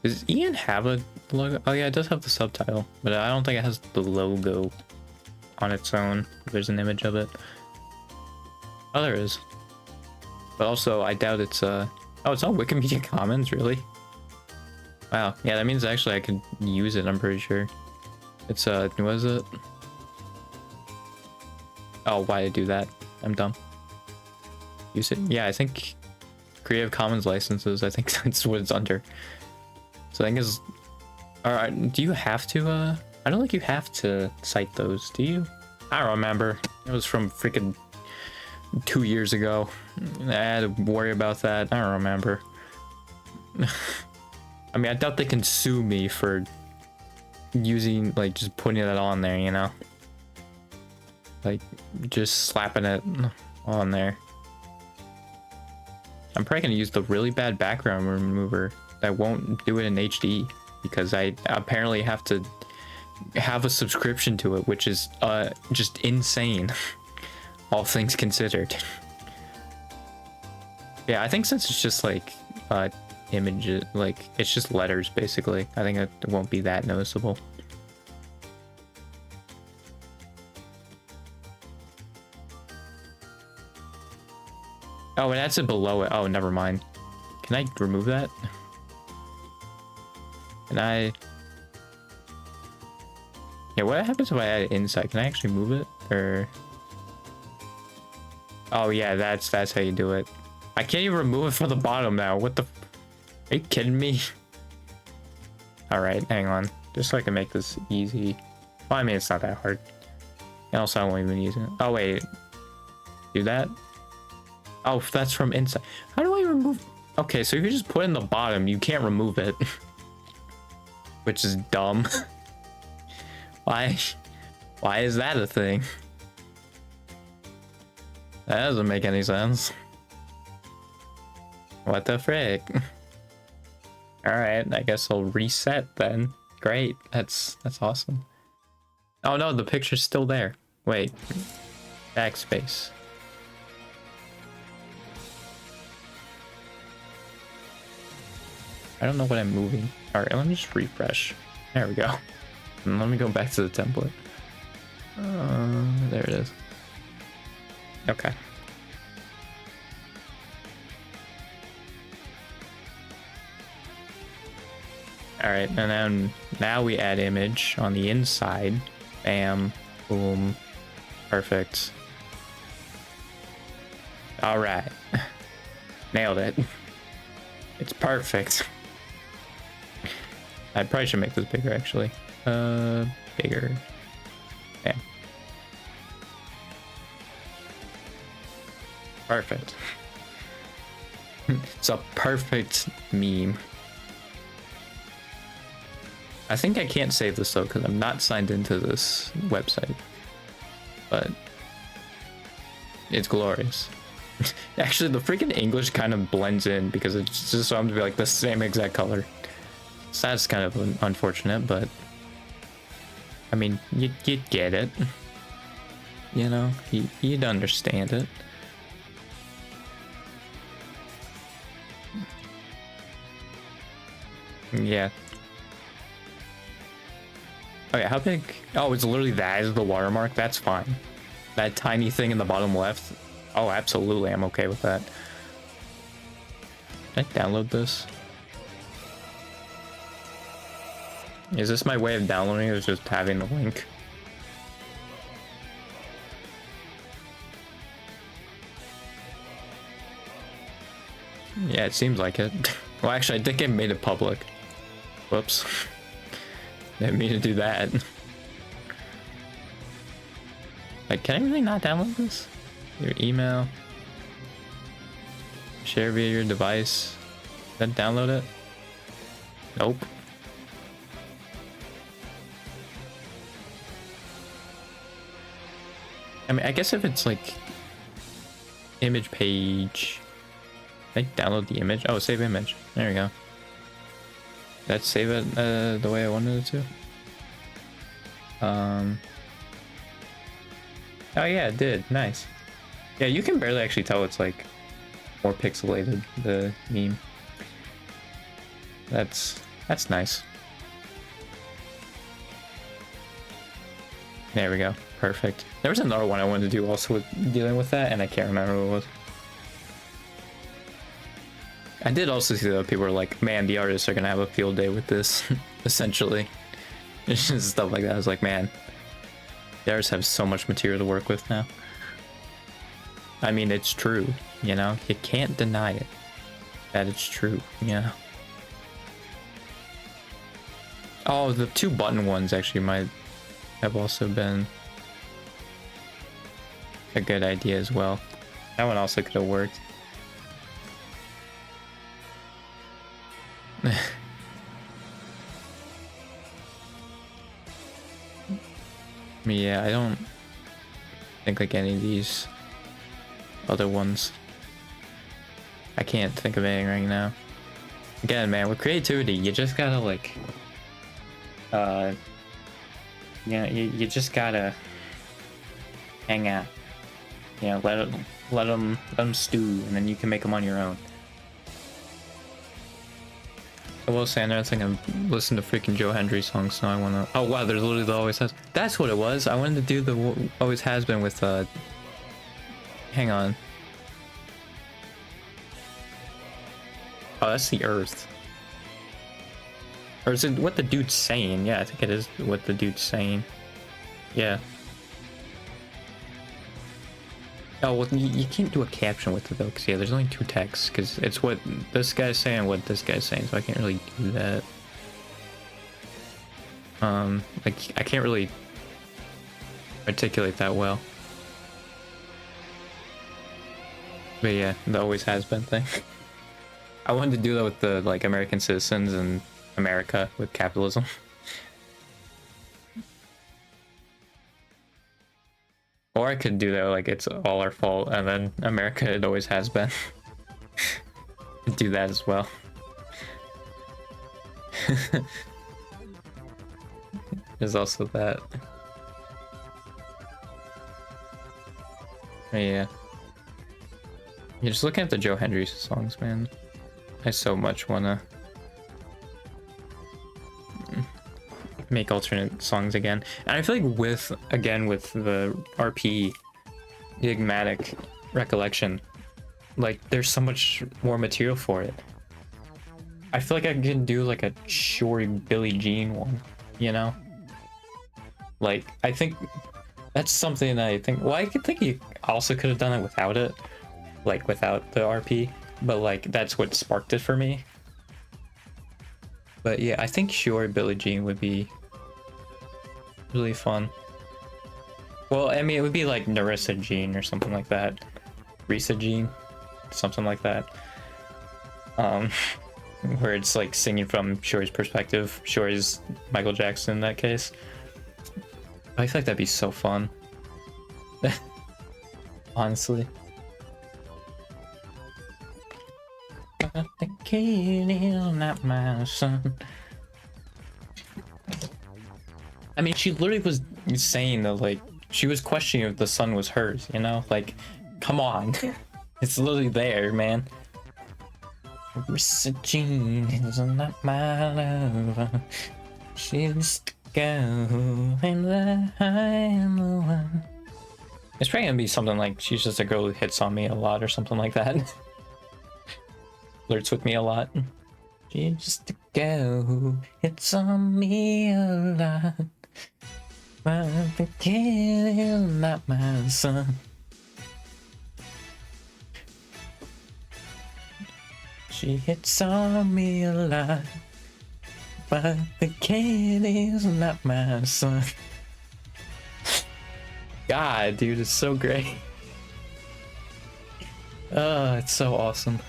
Does Ian have a logo? Oh yeah, it does have the subtitle, but I don't think it has the logo on its own. There's an image of it. Oh, there is. But also, I doubt it's oh, it's on Wikimedia Commons, really? Wow, yeah, that means actually I could use it, I'm pretty sure. It's what is it? Oh, why did I do that? I'm dumb. Use it? Yeah, I think Creative Commons licenses, I think that's what it's under. So I think is, alright, do you have to, I don't think you have to cite those, do you? I don't remember. It was from freaking 2 years ago. I had to worry about that. I don't remember. I mean, I doubt they can sue me for using, like, just putting that on there, you know? Like, just slapping it on there. I'm probably gonna use the really bad background remover that won't do it in HD because I apparently have to have a subscription to it, which is just insane. All things considered. Yeah, I think since it's just like images, like it's just letters basically, I think it won't be that noticeable. Oh, it adds it below it. Oh, never mind. Can I remove that? Can I? Yeah, what happens if I add it inside? Can I actually move it? Or? Oh yeah, that's how you do it. I can't even remove it from the bottom now. What the? Are you kidding me? All right, hang on. Just so I can make this easy. Well, I mean, it's not that hard. And also, I won't even use it. Oh wait, do that. Oh, that's from inside. How do I remove? Okay, so if you just put it in the bottom, you can't remove it, which is dumb. Why is that a thing? That doesn't make any sense. What the frick? Alright, I guess I'll reset then. Great, that's awesome. Oh no, the picture's still there. Wait, backspace. I don't know what I'm moving. Alright, let me just refresh. There we go. And let me go back to the template. There it is. Okay. Alright, and then now we add image on the inside. Bam. Boom. Perfect. Alright. Nailed it. It's perfect. I probably should make this bigger actually. Bigger. Bam. Perfect. It's a perfect meme. I think I can't save this though because I'm not signed into this website. But it's glorious. Actually, the freaking English kind of blends in because it's just so I'm to be like the same exact color. So that's kind of unfortunate, but I mean, you get it. You know, you'd understand it. Yeah. Oh yeah, how big? Oh, it's literally that is the watermark. That's fine. That tiny thing in the bottom left. Oh, absolutely, I'm okay with that. Can I download this? Is this my way of downloading it, or just having the link? Yeah, it seems like it. Well, actually, I think I made it public. Whoops. Didn't mean to do that. Like, can I really not download this? Your email. Share via your device. Then download it? Nope. I mean, I guess if it's like image page, I download the image. Oh, save image. There we go. Let's save it the way I wanted it to. Oh yeah, it did. Nice. Yeah, you can barely actually tell it's like more pixelated, the meme. That's nice. There we go. Perfect. There was another one I wanted to do also with dealing with that, and I can't remember what it was. I did also see that people were like, man, the artists are gonna have a field day with this, essentially. It's just stuff like that. I was like, man, the artists have so much material to work with now. I mean, it's true, you know? You can't deny it. That it's true, you know? Oh, the 2-button ones actually might have also been a good idea as well. That one also could have worked. Yeah, I don't think like any of these other ones. I can't think of anything right now. Again, man, with creativity, you just gotta like, yeah, you just gotta hang out. You know, let them stew, and then you can make them on your own. I will say, another thing, I'm listening to freaking Joe Hendry songs, so I wanna. Oh wow, there's literally the Always Has. That's what it was. I wanted to do the Always Has Been with hang on. Oh, that's the Earth. Or is it what the dude's saying? Yeah, I think it is what the dude's saying. Yeah. Oh, well, you can't do a caption with it though, because yeah, there's only 2 texts, because it's what this guy's saying and what this guy's saying, so I can't really do that. Like, I can't really articulate that well. But yeah, the Always Has Been thing. I wanted to do that with the, like, American citizens and America with capitalism. Or I could do that like it's all our fault, and then America, it always has been. Do that as well. There's also that. But yeah. You're just looking at the Joe Hendry songs, man. I so much wanna make alternate songs again, and I feel like with the RP, the Enigmatic Recollection, like there's so much more material for it. I feel like I can do like a Shorty Billie Jean one, you know? Like, I think that's something that I think, well, I could think you also could have done it without it, like without the RP, but like that's what sparked it for me. But yeah, I think Sure Billie Jean would be really fun. Well, I mean, it would be like Narissa Jean or something like that. Risa Jean, something like that. Where it's like singing from Shore's perspective. Shore's Michael Jackson in that case. I feel like that'd be so fun. Honestly. The kid is not my son. I mean, she literally was saying that, like, she was questioning if the son was hers, you know? Like, come on. It's literally there, man. Marissa Jean is not my lover. She's the girl and I am the one. It's probably gonna be something like, she's just a girl who hits on me a lot or something like that. Flirts with me a lot. She's just a girl who hits on me a lot. But the kid is not my son. She hits on me a lot. But the kid is not my son. God, dude, it's so great. It's so awesome.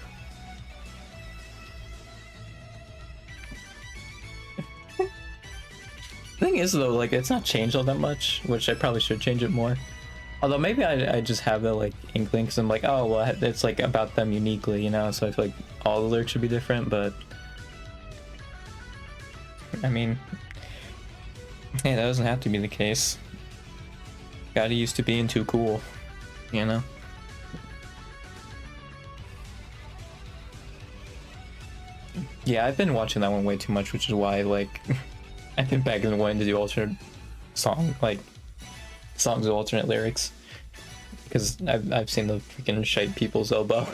The thing is though, like, it's not changed all that much, which I probably should change it more. Although maybe I just have that like inkling, because I'm like, oh well, it's like about them uniquely, you know, so I feel like all the lyrics should be different, but I mean, hey, that doesn't have to be the case. Got used to being too cool, you know? Yeah, I've been watching that one way too much, which is why, like, I've been back and wanting to do alternate songs with alternate lyrics, because I've seen the freaking Shite People's Elbow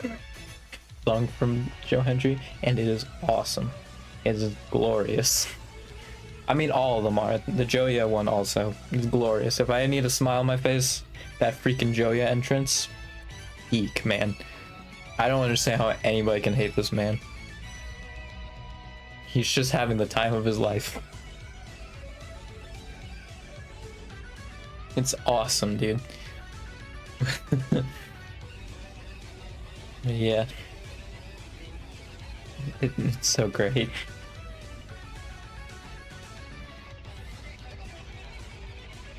song from Joe Hendry, and it is awesome. It is glorious. I mean, all of them are. The Joya one also is glorious. If I need a smile on my face, that freaking Joya entrance, eek, man. I don't understand how anybody can hate this man. He's just having the time of his life. It's awesome, dude. Yeah. It's so great.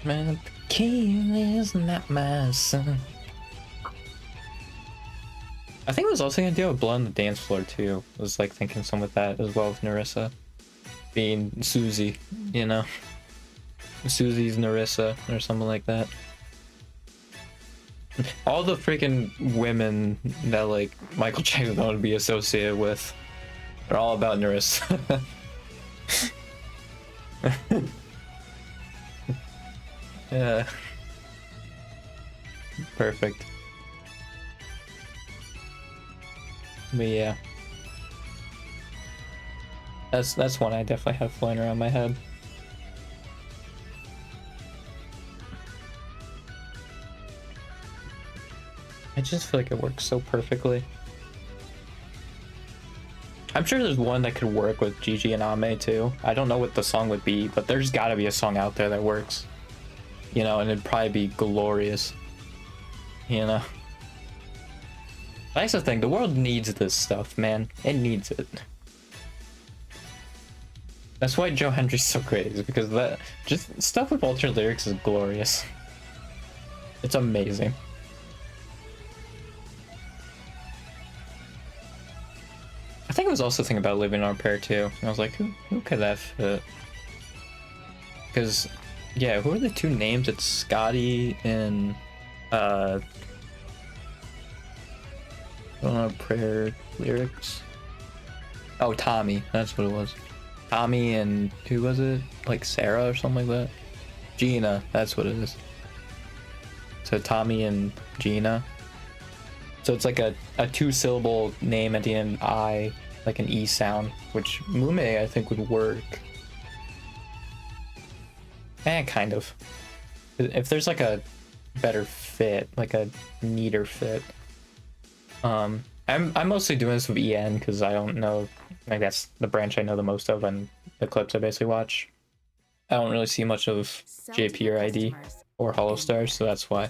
Man, the king is not my son. I think it was also gonna do a Blood on the Dance Floor too. I was like thinking some with that as well with Narissa being Susie, you know, Susie's Narissa or something like that. All the freaking women that like Michael Jackson wanted to be associated with, they're all about Narissa. Yeah. Perfect. But yeah. That's one I definitely have flying around my head. I just feel like it works so perfectly. I'm sure there's one that could work with Gigi and Ame too. I don't know what the song would be, but there's gotta be a song out there that works. You know, and it'd probably be glorious. You know? That's the thing, the world needs this stuff, man. It needs it. That's why Joe Hendry's so great, is because that just stuff with alternate lyrics is glorious. It's amazing. I think I was also thinking about Living on a Prayer too. And I was like, who could that fit? Because, yeah, who are the two names? It's Scotty and Living on a Prayer lyrics. Oh, Tommy, that's what it was. Tommy and who was it? Like Sarah or something like that? Gina, that's what it is. So Tommy and Gina. So it's like a two-syllable name at the end, I, like an E sound, which Mume I think would work. Kind of. If there's like a better fit, like a neater fit. I'm mostly doing this with EN because I don't know, like that's the branch I know the most of and the clips I basically watch. I don't really see much of JP or ID or Hollow-Star, so that's why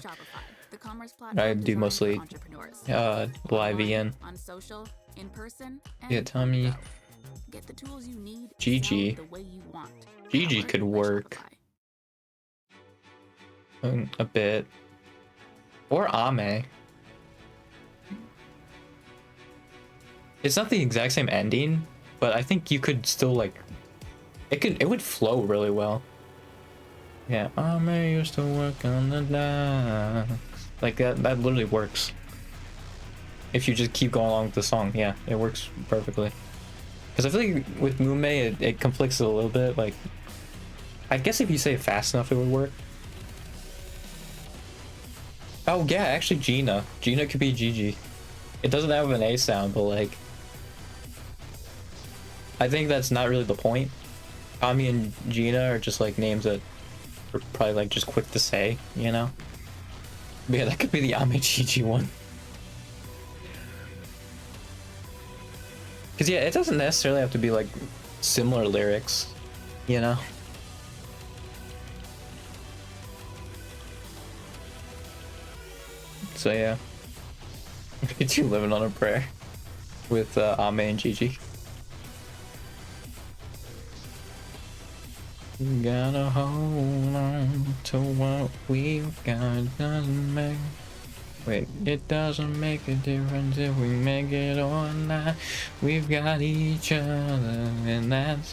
I do mostly live EN. Yeah, Tommy. Gigi. Gigi could work a bit. Or Ame. It's not the exact same ending, but I think you could still like it would flow really well. Yeah, Ame used to work on the dock. Like that literally works. If you just keep going along with the song, yeah, it works perfectly. Because I feel like with Mume it conflicts a little bit. Like, I guess if you say it fast enough, it would work. Oh yeah, actually Gina could be Gigi. It doesn't have an A sound, but like, I think that's not really the point. Tommy and Gina are just like names that are probably like just quick to say, you know? But yeah, that could be the Ame Gigi one. Because yeah, it doesn't necessarily have to be like similar lyrics, you know? So yeah. It's you living on a prayer with Ame and Gigi. Gotta hold on to what we've got. Doesn't make. Wait, it doesn't make a difference if we make it or not. We've got each other, and that's.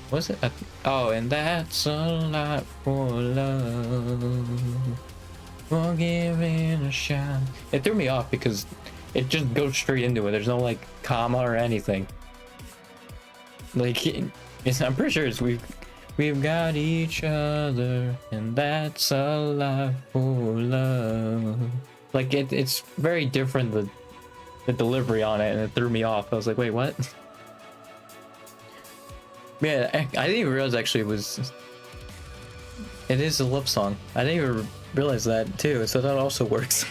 What's it? Oh, and that's a lot for love. For giving a shot. It threw me off because it just goes straight into it. There's no like comma or anything. Like, I'm pretty sure it's we've got each other, and that's a lot for love. Like it's very different, the delivery on it, and it threw me off. I was like, wait, what? Yeah, I didn't even realize actually it is a love song. I didn't even realize that too, so that also works.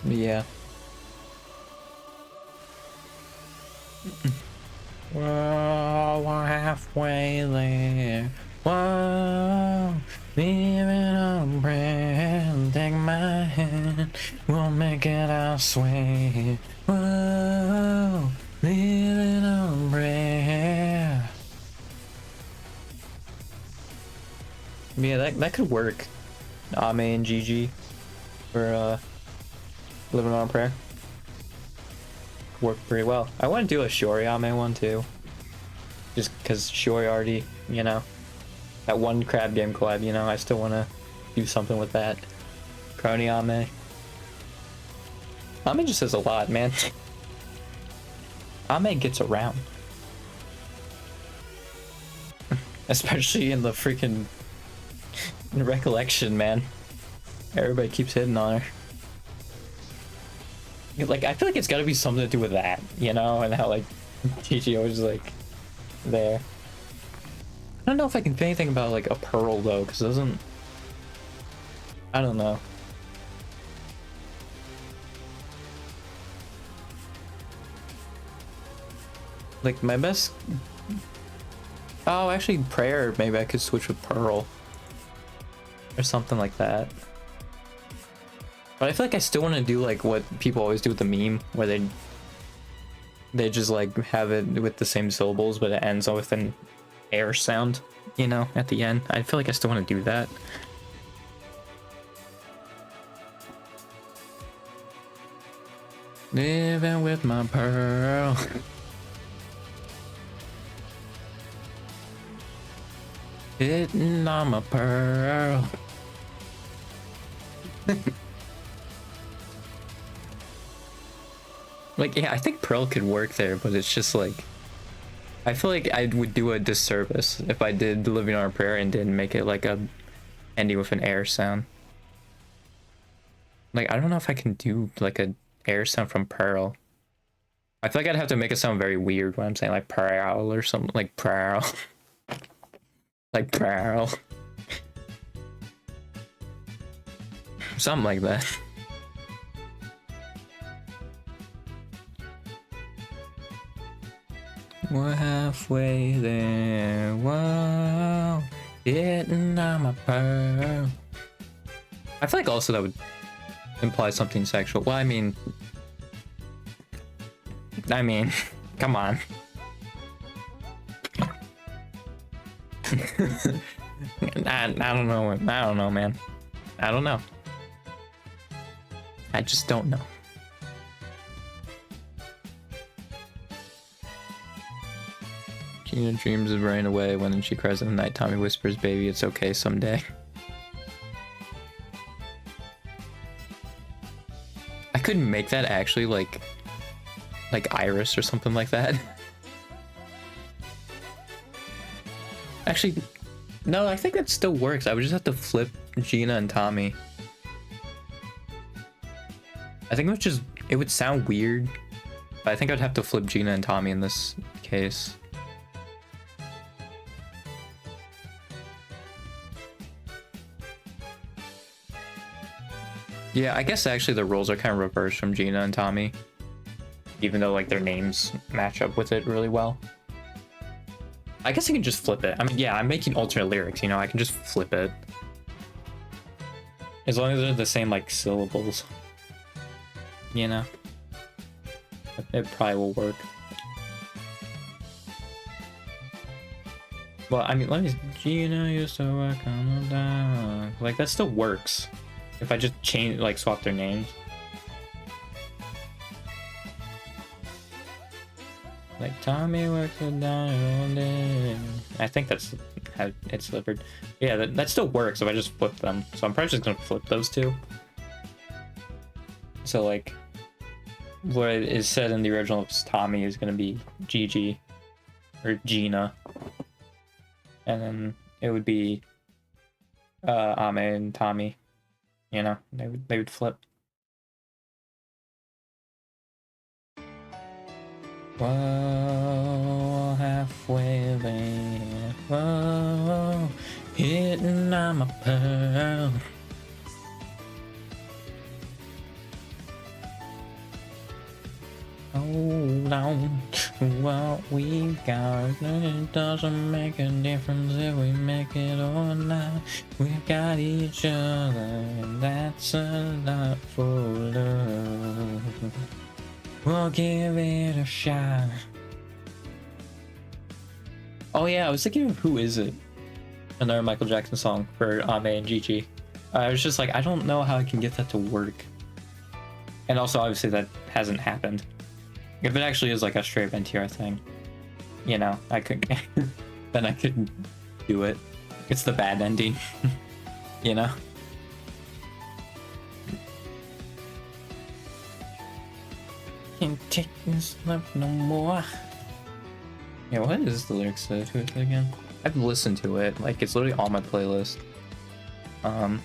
Yeah. Whoa, we're halfway there. Whoa, leave it on brand. Take my hand, we'll make it, I swear. Whoa, leave it on brand. Yeah, that could work. Ame and GG for Living on a Prayer. Worked pretty well. I want to do a Shiori Ame one too. Just because Shiori already, you know, that one crab game collab, you know, I still want to do something with that. Crony Ame. Ame just says a lot, man. Ame gets around. Especially in the freaking recollection, man. Everybody keeps hitting on her. Like, I feel like it's gotta be something to do with that, you know, and how like TGO was like there. I don't know if I can say anything about like a Pearl though, because it doesn't. I don't know. Like my best. Oh, actually, Prayer. Maybe I could switch with Pearl or something like that. But I feel like I still want to do like what people always do with the meme, where they just like have it with the same syllables, but it ends with an air sound, you know, at the end. I feel like I still want to do that. Living with my pearl. Hitting on my pearl. Like, yeah, I think Pearl could work there, but it's just like, I feel like I would do a disservice if I did Living on a Prayer and didn't make it like a ending with an air sound. Like, I don't know if I can do like a air sound from Pearl. I feel like I'd have to make it sound very weird when I'm saying like Pearl or something, like Pearl. Like Pearl. Something like that. We're halfway there. Whoa, getting on my pearl. I feel like also that would imply something sexual. Well, I mean, come on. I don't know. I don't know, man. I don't know. I just don't know. Gina dreams of running away. When she cries in the night, Tommy whispers, "Baby, it's okay someday." I could make that actually like Iris or something like that. Actually, no, I think that still works. I would just have to flip Gina and Tommy. I think it would sound weird, but I think I'd have to flip Gina and Tommy in this case. Yeah, I guess actually the roles are kind of reversed from Gina and Tommy, even though like their names match up with it really well. I guess I can just flip it. I mean, yeah, I'm making alternate lyrics, you know, I can just flip it. As long as they're the same like syllables, you know, it probably will work. Well, I mean, let me. Gina used to work on the dog. Like that still works. If I just change, like, swap their names. Like, Tommy works with Donna all day. I think that's how it's delivered. Yeah, that still works if I just flip them. So I'm probably just gonna flip those two. So, like, what is said in the original Tommy is gonna be Gigi. Or Gina. And then it would be Ame and Tommy. You know, they would flip. Whoa, halfway there. Whoa, hitting on my pearl. Hold on, what we got. It doesn't make a difference if we make it or not. We've got each other, and that's enough for love. We'll give it a shot. Oh yeah, I was thinking of Who Is It? Another Michael Jackson song for Ame and Gigi. I was just like, I don't know how I can get that to work. And also, obviously, that hasn't happened. If it actually is like a straight NTR thing, you know, I could, then I could do it. It's the bad ending, you know? Can't take this love no more. Yeah, what is the lyrics to it again? I've listened to it, like it's literally on my playlist. I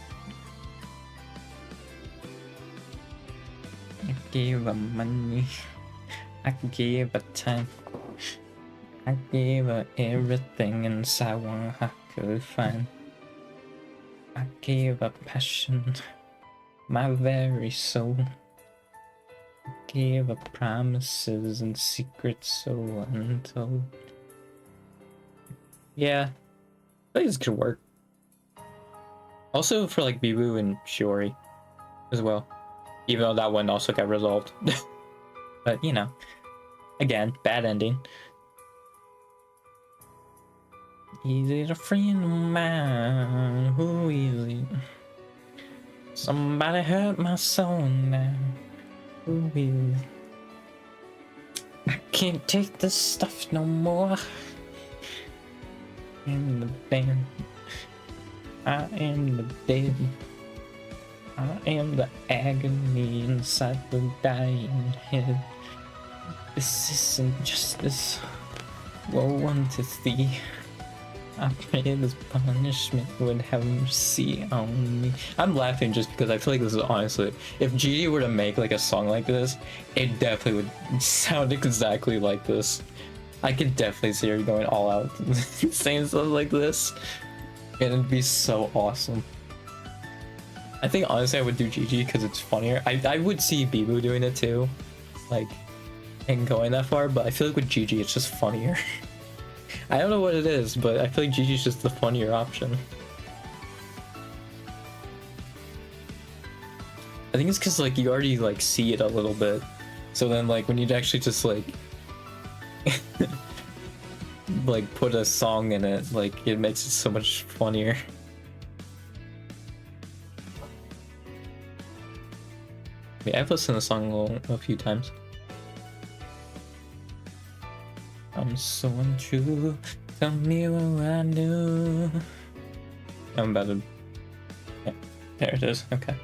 gave her money, I gave her time, I gave her everything inside one I could find. I gave her passion, my very soul. I gave her promises and secrets so untold. Yeah, I think this could work. Also for like Bibu and Shiori as well. Even though that one also got resolved. But you know, again, bad ending. Is it a friend of mine? Who is it? Somebody hurt my soul now. Who is it? I can't take this stuff no more. In the band, I am the dead. I am the agony inside the dying head. This isn't justice. Woe unto thee. I pray this punishment would have mercy on me. I'm laughing just because I feel like this is honestly, if Gigi were to make like a song like this, it definitely would sound exactly like this. I could definitely see her going all out saying stuff like this, and it'd be so awesome. I think honestly I would do Gigi because it's funnier. I would see Bibu doing it too, like, and going that far, but I feel like with Gigi it's just funnier. I don't know what it is, but I feel like Gigi's just the funnier option. I think it's because like you already like see it a little bit, so then like when you actually just like like put a song in it, like it makes it so much funnier. Yeah, I've listened to the song a few times. I'm so untrue. Tell me what I do. I'm about to. Yeah, there it is. Okay.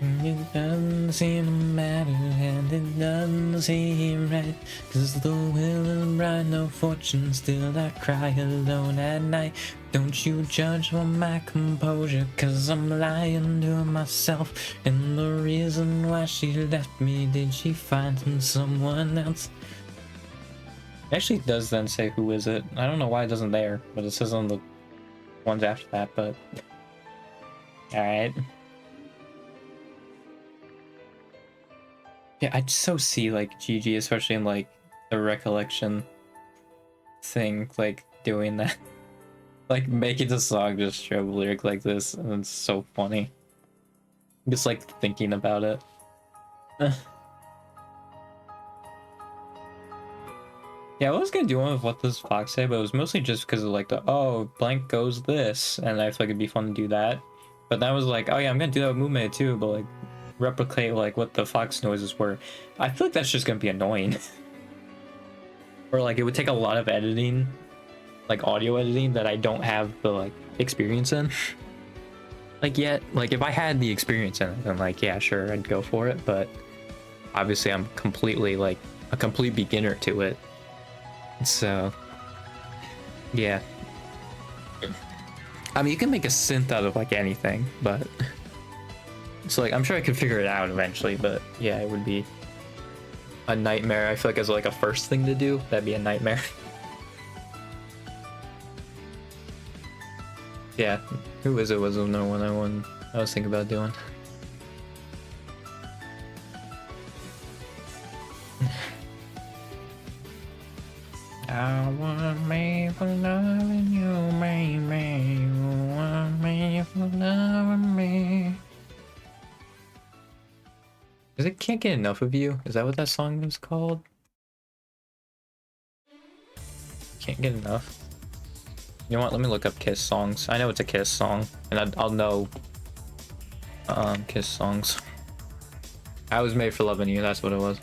It doesn't seem to matter, and it doesn't seem right. Cause the will is bright, no fortune, still I cry alone at night. Don't you judge on my composure, cause I'm lying to myself. And the reason why she left me, did she find someone else? It actually does then say who is it. I don't know why it doesn't there, but it says on the ones after that, but alright. Yeah, I so see like Gigi, especially in like the recollection thing, like doing that. Like making the song just show a lyric like this, and it's so funny. Just like thinking about it. Yeah, I was gonna do one with What Does Fox Say, but it was mostly just because of like the, oh, blank goes this, and I feel like it'd be fun to do that. But that was like, oh yeah, I'm gonna do that with Movement too, but like replicate like what the fox noises were. I feel like that's just gonna be annoying. Or like it would take a lot of editing, like audio editing, that I don't have the like experience in. Like yet, like if I had the experience in it, then like yeah, sure, I'd go for it. But obviously, I'm completely like a complete beginner to it. So yeah, I mean, you can make a synth out of like anything, but so like I'm sure I could figure it out eventually. But yeah, it would be a nightmare. I feel like as like a first thing to do, that'd be a nightmare. Yeah, Who Is It was another one I was thinking about doing. I was made for loving you, baby. You were made for loving me. Is it Can't Get Enough of You? Is that what that song was called? Can't Get Enough. You know what? Let me look up Kiss songs. I know it's a Kiss song, and I'll know Kiss songs. I was made for loving you. That's what it was.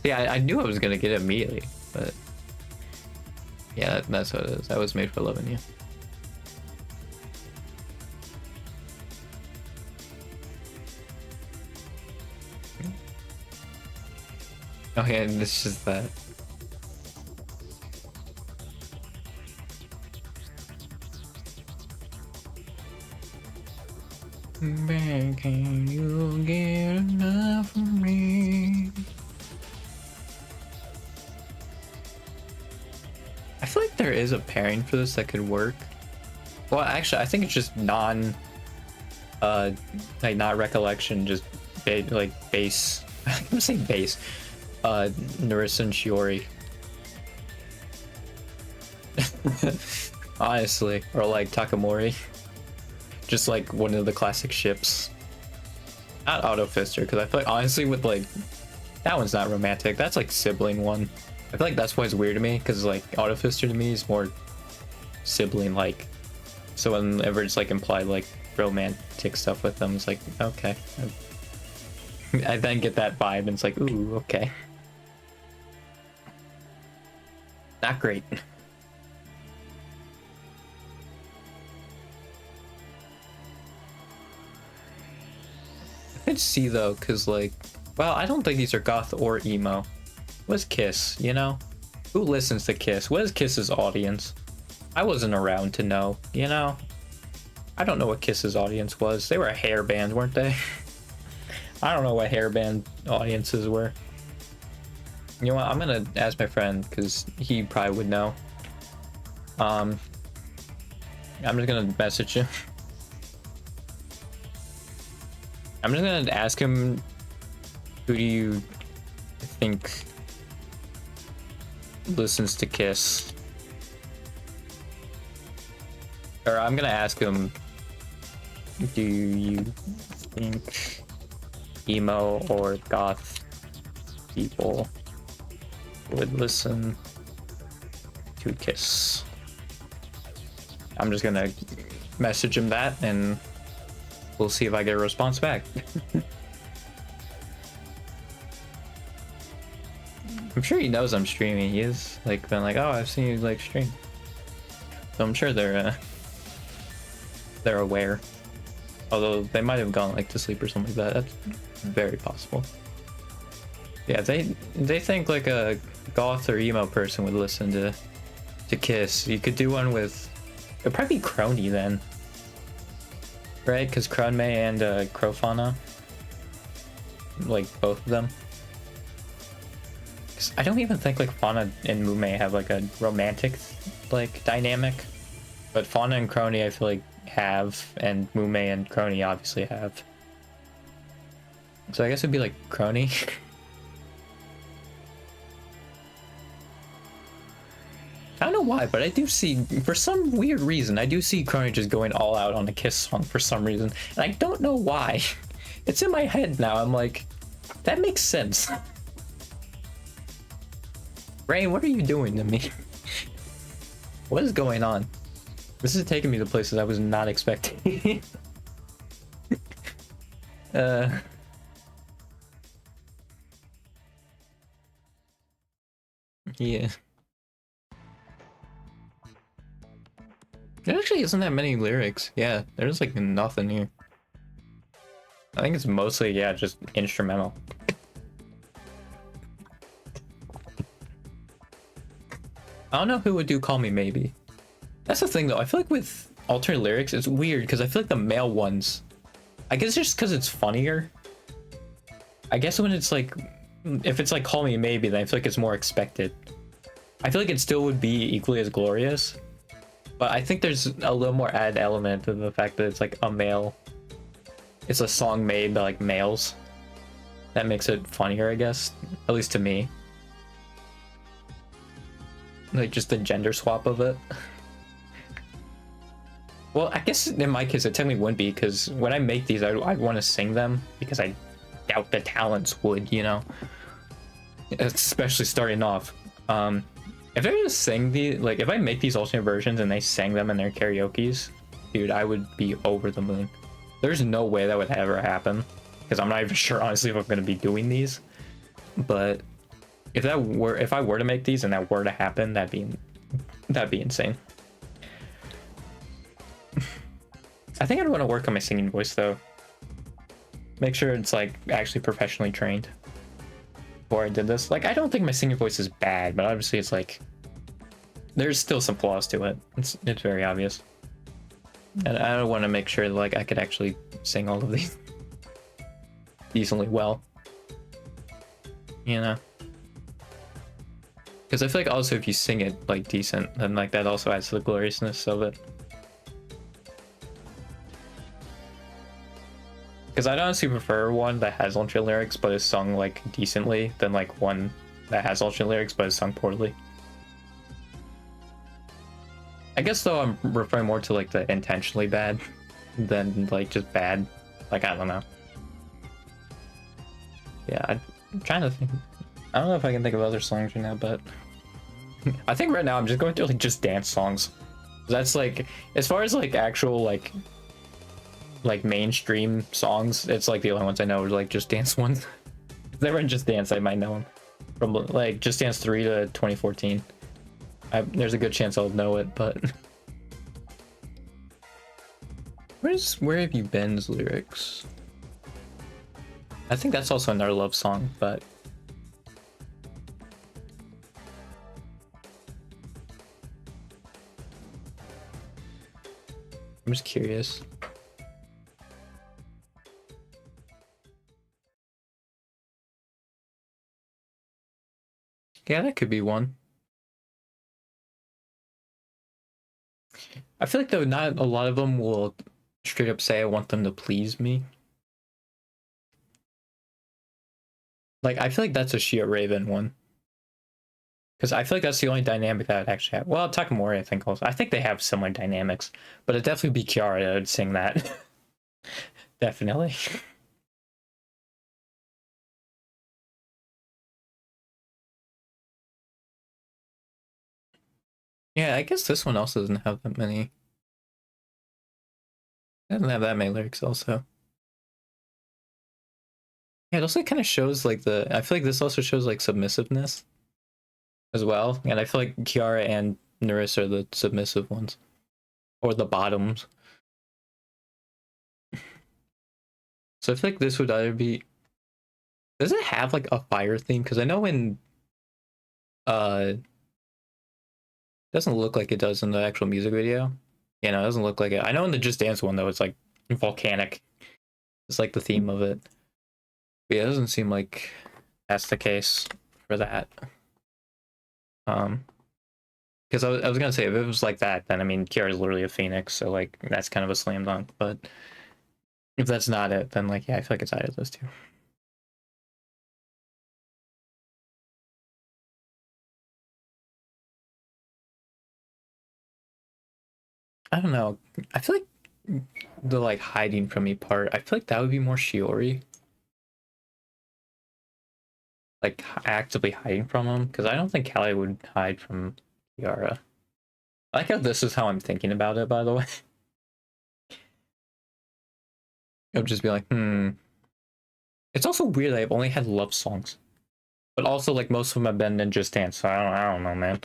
Yeah, I knew I was gonna get it immediately, but yeah, that's what it is. I was made for loving you. Okay, and it's just that. Man, can you get enough of me? I feel like there is a pairing for this that could work. Well, actually, I think it's just like not recollection, just like bass. I'm gonna say bass. Narissa and Shiori. Honestly, or like Takamori. Just like one of the classic ships. Not Auto Fister, because I feel like honestly with like that one's not romantic. That's like sibling one. I feel like that's why it's weird to me, because like Auto Fister to me is more sibling like. So whenever it's like implied like romantic stuff with them, it's like okay. I then get that vibe and it's like ooh okay. Not great. I could see though, cause like, well, I don't think these are goth or emo. What's Kiss, you know? Who listens to Kiss? What is Kiss's audience? I wasn't around to know, you know? I don't know what Kiss's audience was. They were a hair band, weren't they? I don't know what hair band audiences were. You know what? I'm gonna ask my friend, cause he probably would know. I'm just gonna message him. I'm just gonna ask him, who do you think listens to Kiss? Or I'm gonna ask him, do you think emo or goth people would listen to Kiss? I'm just gonna message him that and we'll see if I get a response back. I'm sure he knows I'm streaming. He is like been like, oh, I've seen you like stream. So I'm sure they're aware. Although they might have gone like to sleep or something like that. That's very possible. Yeah, they think like a goth or emo person would listen to Kiss. You could do one with, it'd probably be Crony then. Right, because Cronme and Crowfauna, like both of them. Cause I don't even think like Fauna and Mume have like a romantic like dynamic, but Fauna and Crony I feel like have, and Mume and Crony obviously have. So I guess it'd be like Crony. I don't know why, but I do see, for some weird reason, I do see Crony just going all out on a Kiss song for some reason. And I don't know why. It's in my head now. I'm like, that makes sense. Rain, what are you doing to me? What is going on? This is taking me to places I was not expecting. Yeah. There actually isn't that many lyrics. Yeah, there's like nothing here. I think it's mostly, yeah, just instrumental. I don't know who would do Call Me Maybe. That's the thing though, I feel like with alternate lyrics, it's weird because I feel like the male ones, I guess just because it's funnier. I guess when it's like, if it's like Call Me Maybe, then I feel like it's more expected. I feel like it still would be equally as glorious. But I think there's a little more added element to the fact that it's like a male. It's a song made by like males. That makes it funnier, I guess. At least to me. like just the gender swap of it. Well, I guess in my case it technically wouldn't be, because when I make these, I'd want to sing them, because I doubt the talents would, you know, especially starting off. If I just sing the, like, if I make these alternate versions and they sang them in their karaoke's, dude, I would be over the moon. There's no way that would ever happen, because I'm not even sure, honestly, if I'm going to be doing these. But if I were to make these and that were to happen, that'd be insane. I think I'd want to work on my singing voice though. Make sure it's like actually professionally trained before I did this. Like, I don't think my singing voice is bad, but obviously it's like there's still some flaws to it. It's very obvious. And I don't want to make sure like I could actually sing all of these decently well. You know? Because I feel like also if you sing it like decent, then like that also adds to the gloriousness of it. Because I'd honestly prefer one that has alternate lyrics but is sung like decently than like one that has alternate lyrics but is sung poorly. I guess though I'm referring more to like the intentionally bad than like just bad. Like, I don't know. Yeah, I'm trying to think. I don't know if I can think of other songs right now, but I think right now I'm just going through like just dance songs. That's like, as far as like actual like mainstream songs, it's like the only ones I know are like Just Dance ones. If they were in Just Dance, I might know them from like Just Dance 3 to 2014. There's a good chance I'll know it, but where have you been's lyrics? I think that's also another love song, but I'm just curious. Yeah, that could be one. I feel like though not a lot of them will straight up say I want them to please me. Like, I feel like that's a Shia Raven one. Because I feel like that's the only dynamic that I'd actually have. Well, Takamori, I think also. I think they have similar dynamics, but it'd definitely be Kiara that would sing that. Definitely. Yeah, I guess this one also doesn't have that many. It doesn't have that many lyrics also. Yeah, it also kind of shows like I feel like this also shows like submissiveness as well. And I feel like Kiara and Nerissa are the submissive ones. Or the bottoms. So I feel like this would either be... Does it have like a fire theme? Because I know in... doesn't look like it does in the actual music video. Yeah, no, it doesn't look like it. I know in the Just Dance one though, it's like volcanic. It's like the theme of it. But yeah, it doesn't seem like that's the case for that. Because I was gonna say if it was like that, then I mean Kiara's literally a phoenix, so like that's kind of a slam dunk. But if that's not it, then like yeah, I feel like it's either of those two. I don't know. I feel like the like hiding from me part, I feel like that would be more Shiori. Like actively hiding from him, because I don't think Callie would hide from Kiara. I like how this is how I'm thinking about it, by the way. It'll just be like, It's also weird that I've only had love songs. But also, like, most of them have been in Just Dance, so I don't know, man.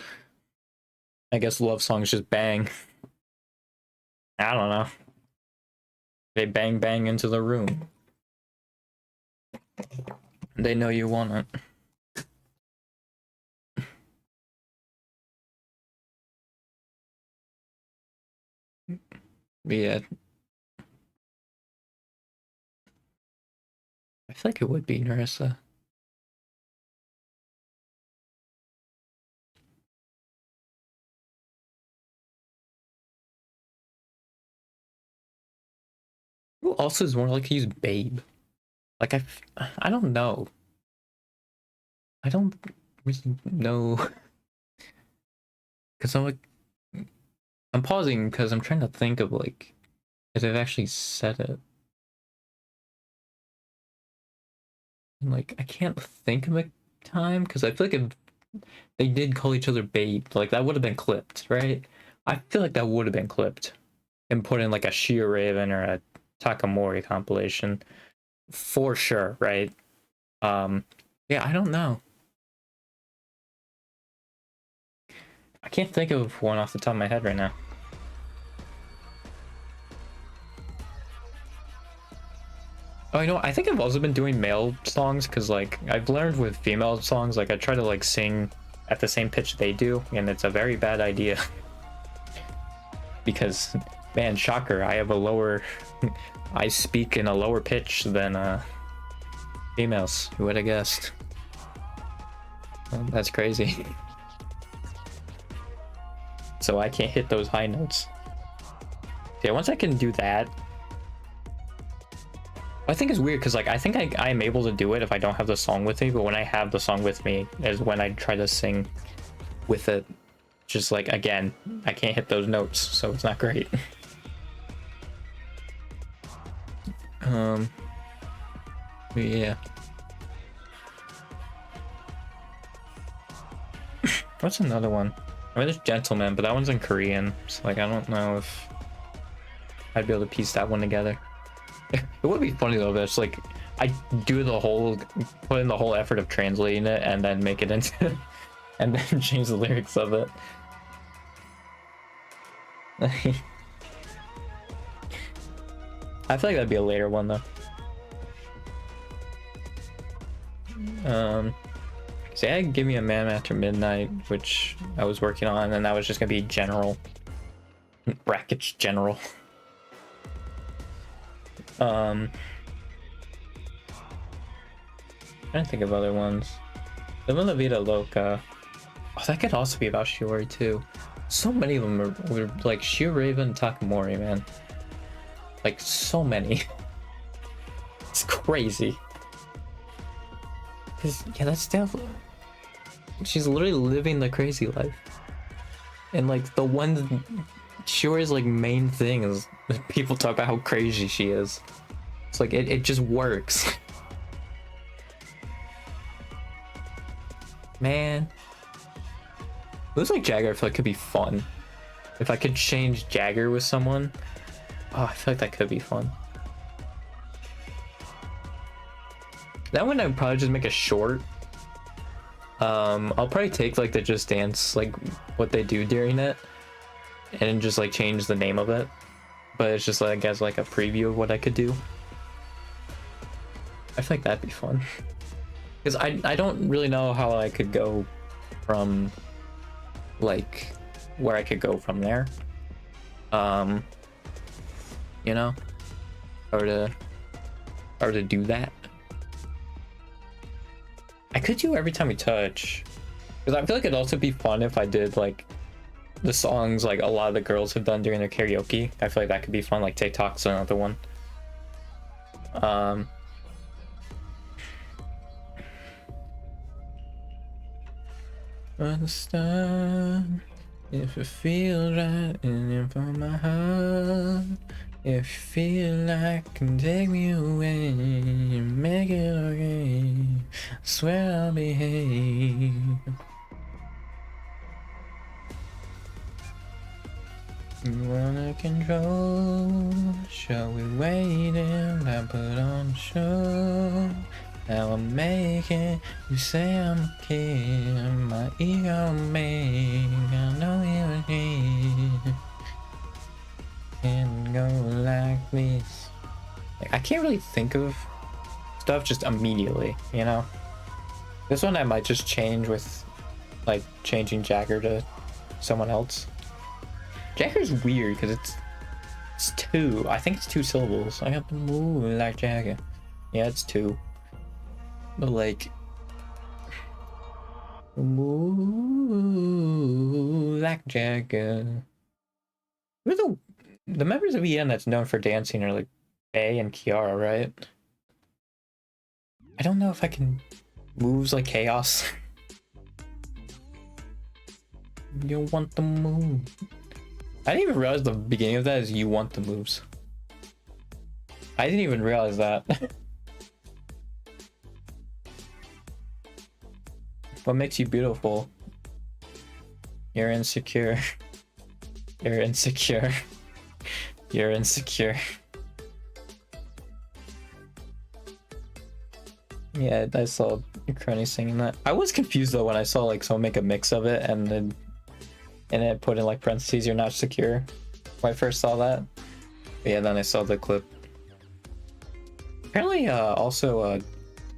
I guess love songs just bang. I don't know. They bang bang into the room. They know you want it. But yeah. I feel like it would be Nerissa. Who also is more like he's Babe? Like, I don't know. I don't really know. Because I'm like, I'm pausing because I'm trying to think of like if they've actually said it. And, like, I can't think of a time because I feel like if they did call each other babe, like that would have been clipped, right? I feel like that would have been clipped and put in like a Shio Raven or a Takamori compilation for sure, right? Yeah, I don't know. I can't think of one off the top of my head right now. Oh, you know, I think I've also been doing male songs because, like, I've learned with female songs, like, I try to, like, sing at the same pitch they do, and it's a very bad idea. Because, man, shocker, I have a lower... I speak in a lower pitch than, females. Who would have guessed? Well, that's crazy. So I can't hit those high notes. Yeah, once I can do that, I think it's weird because like I think I am able to do it if I don't have the song with me, but when I have the song with me is when I try to sing with it. Just like again, I can't hit those notes, so it's not great. Yeah. What's another one? I mean, there's Gentleman, but that one's in Korean, so like I don't know if I'd be able to piece that one together. It would be funny though, if it's like I do the whole, put in the whole effort of translating it and then make it into, and then change the lyrics of it. I feel like that'd be a later one though. So yeah, Give Me a Man After Midnight, which I was working on, and that was just gonna be general brackets general. Trying to think of other ones. The La Vida Loca. Oh, that could also be about Shiori too. So many of them were like Shio Raven, Takamori, man. Like so many. It's crazy. Cause yeah, that's definitely. She's literally living the crazy life. And like the one Shiori's like main thing is people talk about how crazy she is. It's like it just works. Man. Looks like Jagger I feel like could be fun. If I could change Jagger with someone. Oh, I feel like that could be fun. That one I'd probably just make a short. I'll probably take like the Just Dance, like what they do during it, and just like change the name of it. But it's just like as like a preview of what I could do. I feel like that'd be fun. Because I don't really know how I could go from like where I could go from there. You know? Or to do that. I could do Every Time We Touch. Because I feel like it'd also be fun if I did like the songs like a lot of the girls have done during their karaoke. I feel like that could be fun. Like TikTok's another one. Understand if it feels right in from my heart. If you feel like can take me away, make it okay. I swear I'll behave. You wanna control? Shall we wait and I put on a show? Now I'm making you say I'm a kid. My ego make I know you're here. Can go like this. Like, I can't really think of stuff just immediately, you know? This one I might just change with like changing Jagger to someone else. Jagger's weird because it's two. I think it's 2 syllables. I got to move like Jagger. Yeah, it's 2. But like move like Jagger. Who are the members of EN that's known for dancing are like Faye and Kiara, right? I don't know if I can moves like Chaos. You want the move. I didn't even realize the beginning of that is you want the moves. I didn't even realize that. What makes you beautiful? You're insecure. You're insecure. You're insecure. Yeah, I saw Crony singing that. I was confused though when I saw like someone make a mix of it and then it put in like parentheses, you're not secure. When I first saw that. But yeah, then I saw the clip. Apparently also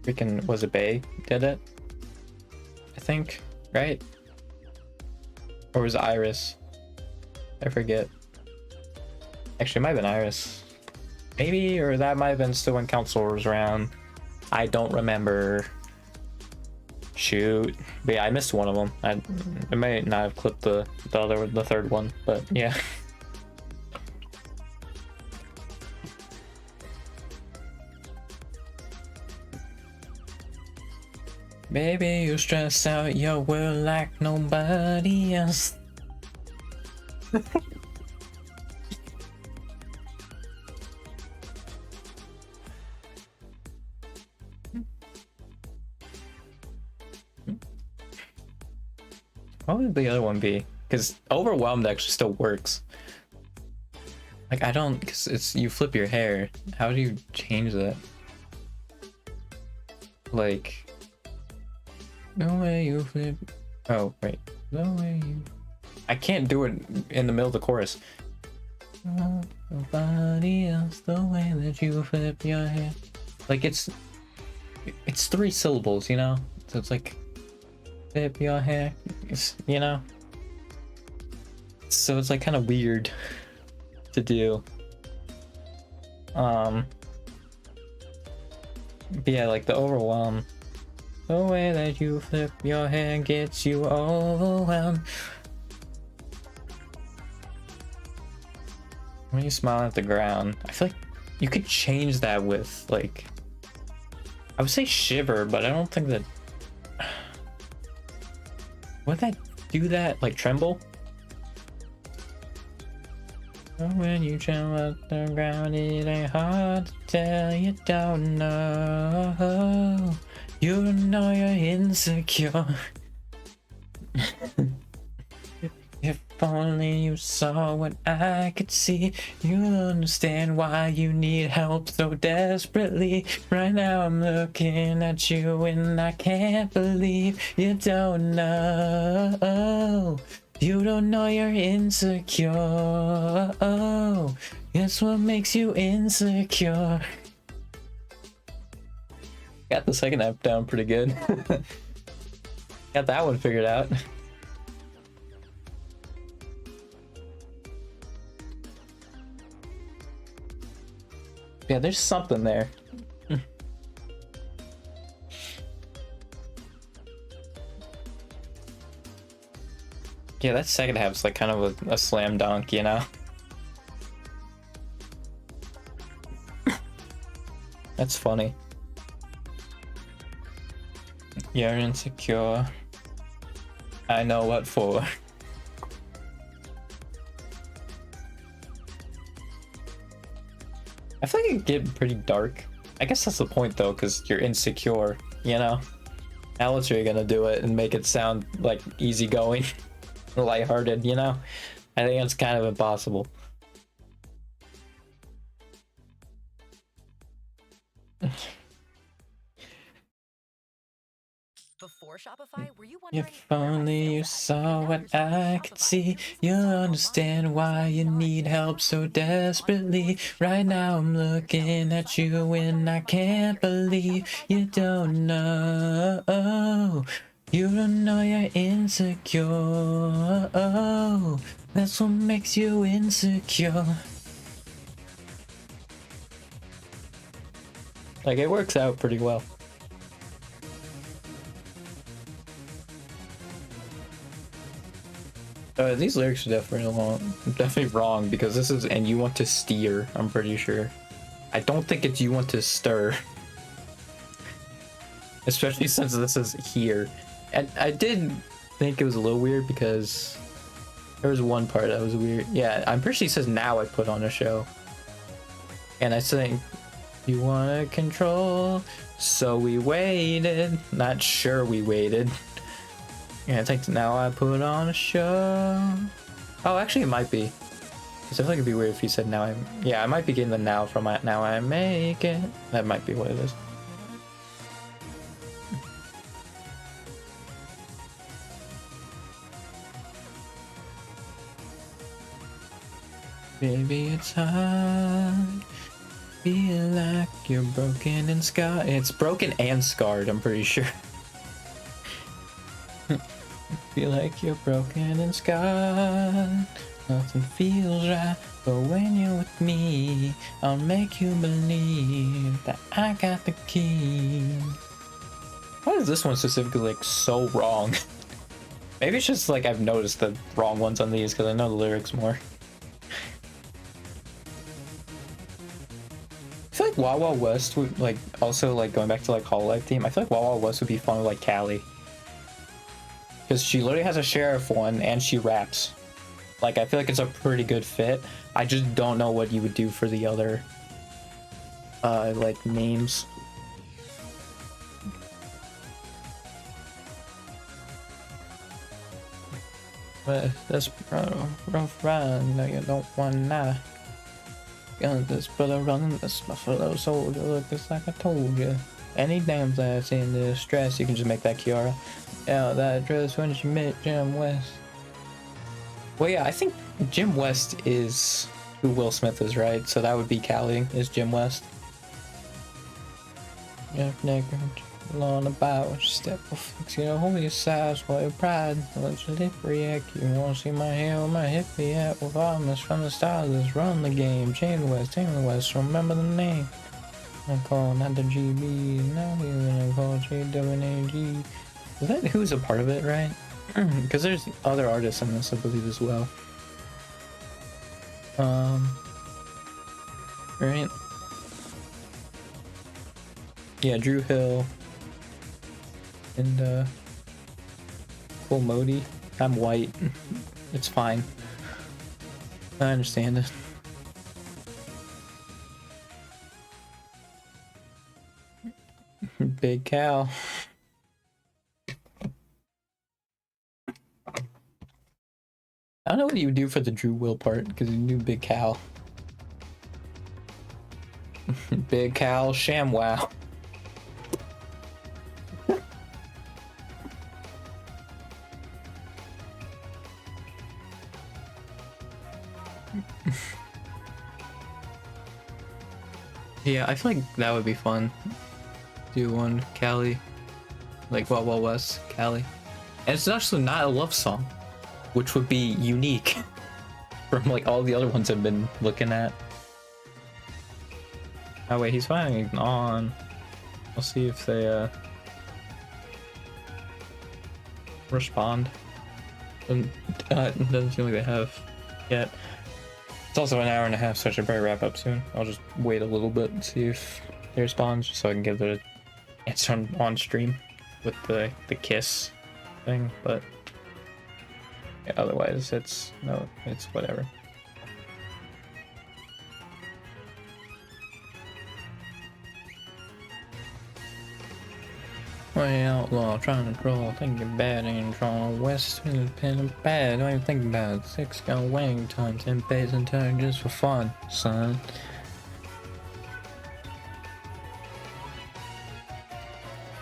freaking was it Bay did it? I think, right? Or was it Iris? I forget. Actually, it might have been Iris. Maybe, or that might have been still when Council was around. I don't remember. Shoot. But yeah, I missed one of them. I might not have clipped the third one, but yeah. Baby, you stress out your world like nobody else. What would the other one be? Because overwhelmed actually still works. Like I don't, because it's you flip your hair. How do you change that? Like the way you flip. Oh wait, the way you. I can't do it in the middle of the chorus. Nobody else, the way that you flip your hair. Like it's 3 syllables, you know. So it's like. Flip your hair, you know. So it's like kind of weird to do. But yeah, like the overwhelm. The way that you flip your hair gets you overwhelmed. When you smile at the ground, I feel like you could change that with like. I would say shiver, but I don't think that. Would that do that? Like tremble? When you tremble at the ground, it ain't hard to tell you don't know. You don't know you're insecure. If only you saw what I could see, you'll understand why you need help so desperately. Right now I'm looking at you and I can't believe you don't know. You don't know you're insecure. Oh, it's what makes you insecure. Got the second half down pretty good. Got that one figured out. Yeah, there's something there. Yeah, that second half's like kind of a slam dunk, you know? That's funny. You're insecure. I know what for. I feel like it could get pretty dark. I guess that's the point though, because you're insecure, you know? How else are you gonna do it and make it sound like easygoing, lighthearted, you know? I think it's kind of impossible. Before Shopify, were you wondering If only you saw what I could see, you'll understand why you need help so desperately. Right now I'm looking at you and I can't believe you don't know. You don't know you're insecure. Oh, that's what makes you insecure. Like it works out pretty well. These lyrics are definitely wrong because this is and you want to steer. I'm pretty sure. I don't think it's you want to stir, especially since this is here. And I did think it was a little weird because There was one part that was weird. Yeah, I'm pretty sure he says now I put on a show. And I think you wanna control, so we waited. Not sure we waited. Yeah, I think now I put on a show. Oh, actually it might be. Because I feel like it'd be weird if he said now I... Yeah, I might be getting the now from now I make it. That might be what it is. Baby, it's hard. Feel like you're broken and scarred. It's broken and scarred, I'm pretty sure. Feel like you're broken and scarred. Nothing feels right, but when you're with me, I'll make you believe that I got the key. Why is this one specifically like so wrong? Maybe it's just like I've noticed the wrong ones on these because I know the lyrics more. I feel like Wild Wild West would like also like going back to like Hololive theme. I feel like Wild Wild West would be fun with like Callie, because she literally has a sheriff one and she raps. Like I feel like it's a pretty good fit. I just don't know what you would do for the other like names. But that's rough ride. No, you don't wanna. Gun this brother running this my fellow soldier. Look, it's like I told you. Any damn that's in distress, you can just make that Kiara. Yeah, that dress when she met Jim West. Well, yeah, I think Jim West is who Will Smith is, right? So that would be Callie is Jim West. Yeah, nigga, on about what you step will fix, you know, hold your size while your pride. Let your lip react. You wanna see my hair with my hippie hat with armors from the stars. Let's run the game. Jane West, remember the name. I call not the GB, now we're gonna call JWNAG. Is that who's a part of it, right? Because there's other artists in this, I believe, as well. Right? Yeah, Drew Hill and Cole Modi. I'm white. It's fine. I understand it. Big Cal. I don't know what you would do for the Drew Will part, because you knew Big Cal. Big Cal ShamWow. Yeah, I feel like that would be fun. Do one Callie, like Wild Wild West, Callie. And it's actually not a love song, which would be unique from like all the other ones I've been looking at. Oh wait, he's finally on. We'll see if they respond. And it doesn't seem like they have yet. It's also an hour and a half, so I should probably wrap up soon. I'll just wait a little bit and see if they respond, just so I can give the answer on stream with the kiss thing. But yeah, otherwise it's whatever. Way outlaw, trying to draw, thinking bad, and drawing west, independent bad. Don't even think about it. 6 got wang tons, 10 pays in turn just for fun, son.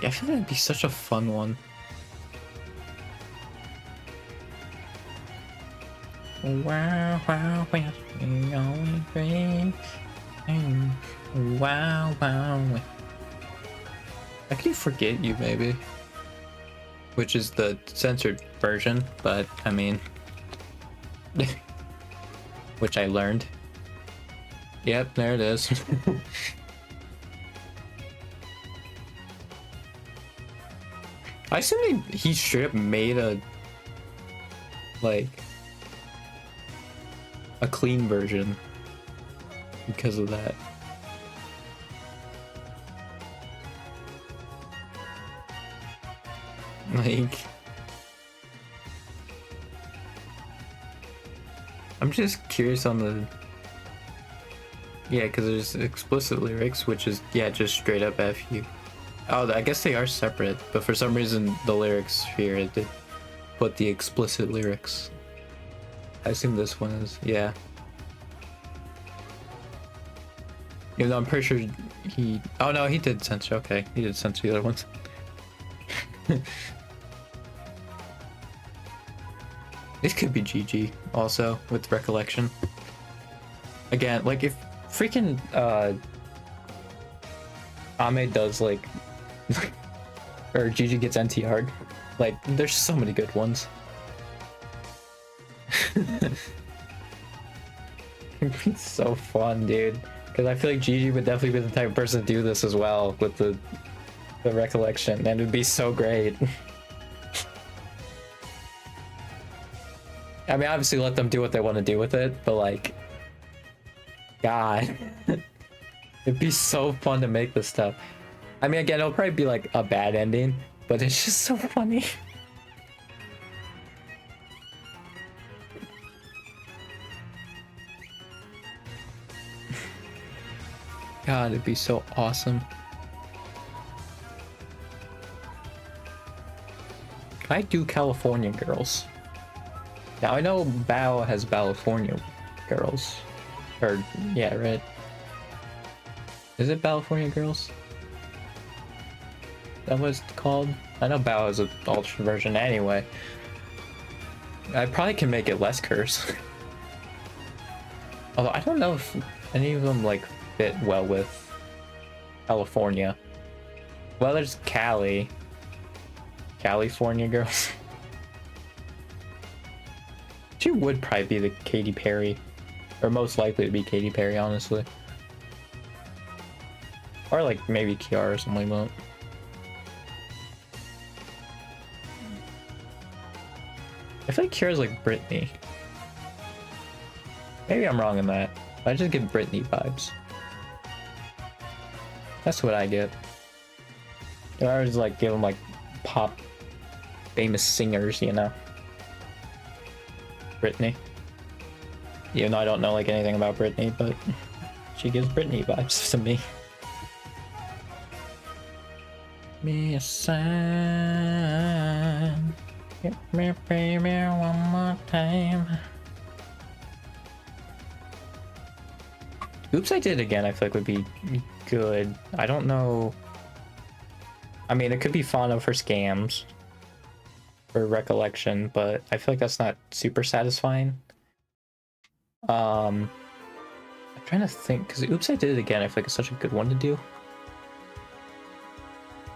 Yeah, I feel like that'd be such a fun one. Wow, wow, we always bring. Wow, wow. I could forget you, maybe. Which is the censored version, but I mean. Which I learned. Yep, there it is. I assume he straight up made a clean version because of that. Like, I'm just curious on the. Yeah, because there's explicit lyrics, which is, yeah, just straight up F you. Oh, I guess they are separate, but for some reason the lyrics here did put the explicit lyrics. I assume this one is, yeah. Even though I'm pretty sure he. Oh no, he did censor. Okay, he did censor the other ones. This could be GG also with recollection. Again, like if freaking Ame does like or GG gets NTR'd, like there's so many good ones. It'd be so fun, dude. Because I feel like GG would definitely be the type of person to do this as well with the recollection, and it'd be so great. I mean, obviously let them do what they want to do with it, but like, God, it'd be so fun to make this stuff. I mean, again, it'll probably be like a bad ending, but it's just so funny. God, it'd be so awesome. I do California Girls. Now I know Bao has California Girls. Or, yeah, right? Is it California Girls? That was called? I know Bao has an alternate version anyway. I probably can make it less curse. Although I don't know if any of them like fit well with California. Well, there's California Girls. She would probably be the Katy Perry, or most likely to be Katy Perry, honestly. Or like maybe Kiara or something like that. I feel like Kiara's like Britney. Maybe I'm wrong in that. I just get Britney vibes. That's what I get. I always like give them like pop famous singers, you know. Britney. Even though I don't know like anything about Britney, but she gives Britney vibes to me. Me a sign. Get me baby one more time. Oops, I Did It Again, I feel like would be good. I don't know. I mean, it could be Fano for scams. For recollection, but I feel like that's not super satisfying. I'm trying to think, because Oops, I Did It Again, I feel like it's such a good one to do.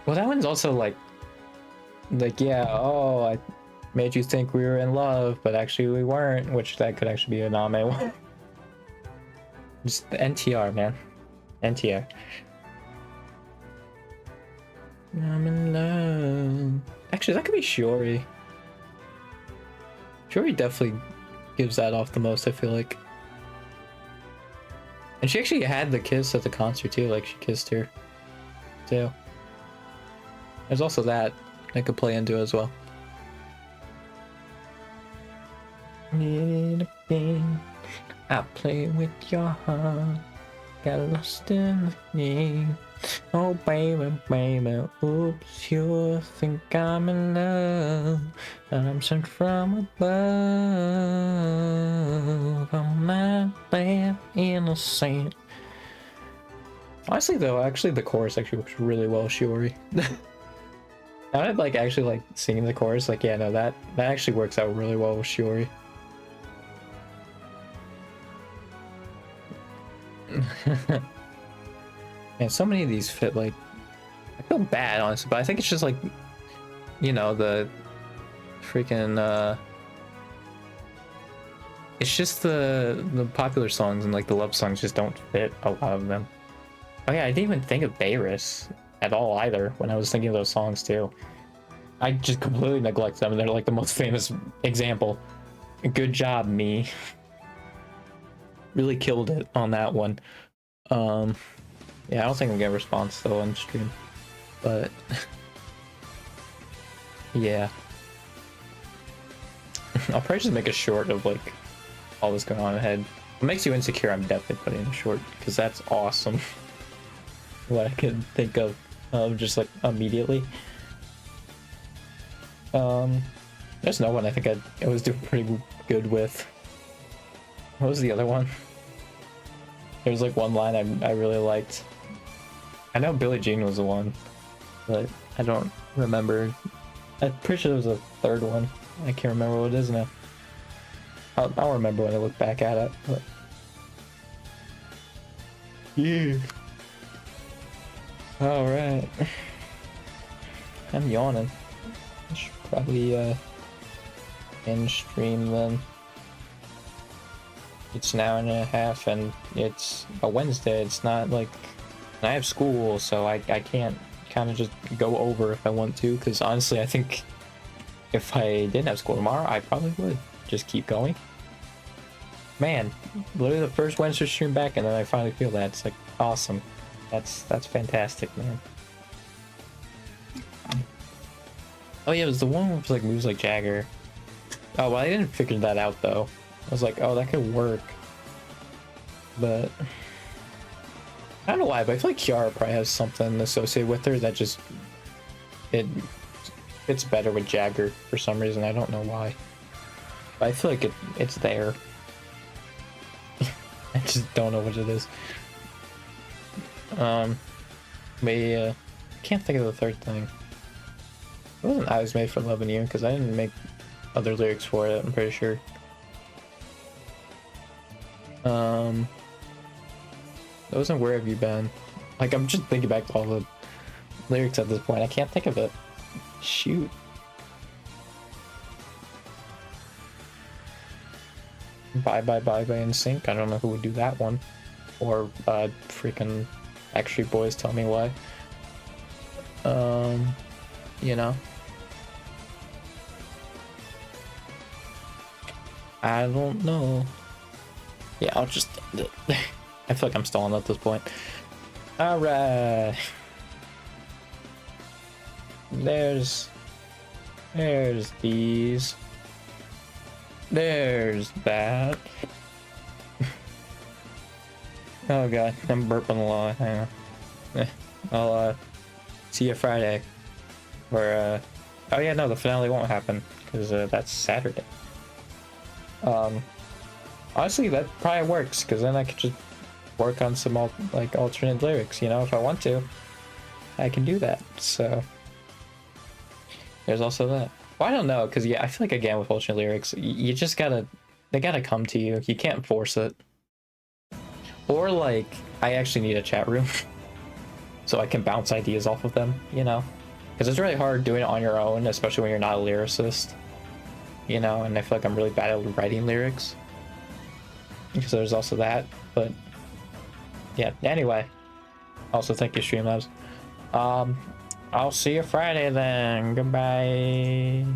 Well, that one's also like, yeah, oh, I made you think we were in love, but actually we weren't, which that could actually be an Ame one. Just the NTR, man. NTR. I'm in love. Actually, that could be Shiori. Shiori definitely gives that off the most, I feel like. And she actually had the kiss at the concert too, like she kissed her too. There's also that could play into as well. I play with your heart, got lost in the game. Oh baby, baby, oops, you think I'm in love. I'm sent from above. I'm not that innocent. Honestly though, actually the chorus actually works really well, Shiori. I like actually like singing the chorus, like yeah, no, that actually works out really well with Shiori. And so many of these fit, like, I feel bad honestly, but I think it's just like, you know, the freaking it's just the popular songs and like the love songs just don't fit a lot of them. Oh yeah, I didn't even think of Bayris at all either when I was thinking of those songs too. I just completely neglect them, and they're like the most famous example. Good job, me. Really killed it on that one. Yeah, I don't think I'm getting a response though on stream, but yeah. I'll probably just make a short of like all this going on in my head. What makes you insecure, I'm definitely putting in short, because that's awesome. What I can think of just like immediately. There's no one I think I was doing pretty good with. What was the other one? There was like one line I really liked. I know Billie Jean was the one, but I don't remember. I'm pretty sure there was a third one. I can't remember what it is now. I'll remember when I look back at it. But... yeah. All right. I'm yawning. I should probably end stream then. It's an hour and a half, and it's a Wednesday. It's not like I have school, so I can't kind of just go over if I want to. Because honestly, I think if I didn't have school tomorrow, I probably would just keep going. Man, literally the first Wednesday stream back, and then I finally feel that. It's like awesome. That's fantastic, man. Oh yeah, it was the one with like moves like Jagger. Oh well, I didn't figure that out though. I was like, oh, that could work. But I don't know why, but I feel like Kiara probably has something associated with her that just it's better with Jagger for some reason. I don't know why. But I feel like it's there. I just don't know what it is. But yeah, can't think of the third thing. It wasn't I Was Made for Loving You, because I didn't make other lyrics for it, I'm pretty sure. That wasn't Where Have You Been? Like, I'm just thinking back to all the lyrics at this point. I can't think of it. Shoot. Bye Bye Bye by NSYNC. I don't know who would do that one. Or freaking Backstreet Boys, Tell Me Why. You know. I don't know. Yeah, I'll just... I feel like I'm stalling at this point. Alright. There's these. There's that. Oh god, I'm burping a lot. Hang on. I'll see you Friday. Or oh yeah, no, the finale won't happen because that's Saturday. Honestly, that probably works because then I could just work on some alternate lyrics. You know, if I want to, I can do that. So there's also that. Well, I don't know, because yeah, I feel like again with alternate lyrics, you just they gotta come to you. You can't force it. Or like, I actually need a chat room so I can bounce ideas off of them. You know, because it's really hard doing it on your own, especially when you're not a lyricist. You know, and I feel like I'm really bad at writing lyrics. Because there's also that, but yeah, anyway. Also, thank you, Streamlabs. I'll see you Friday then. Goodbye.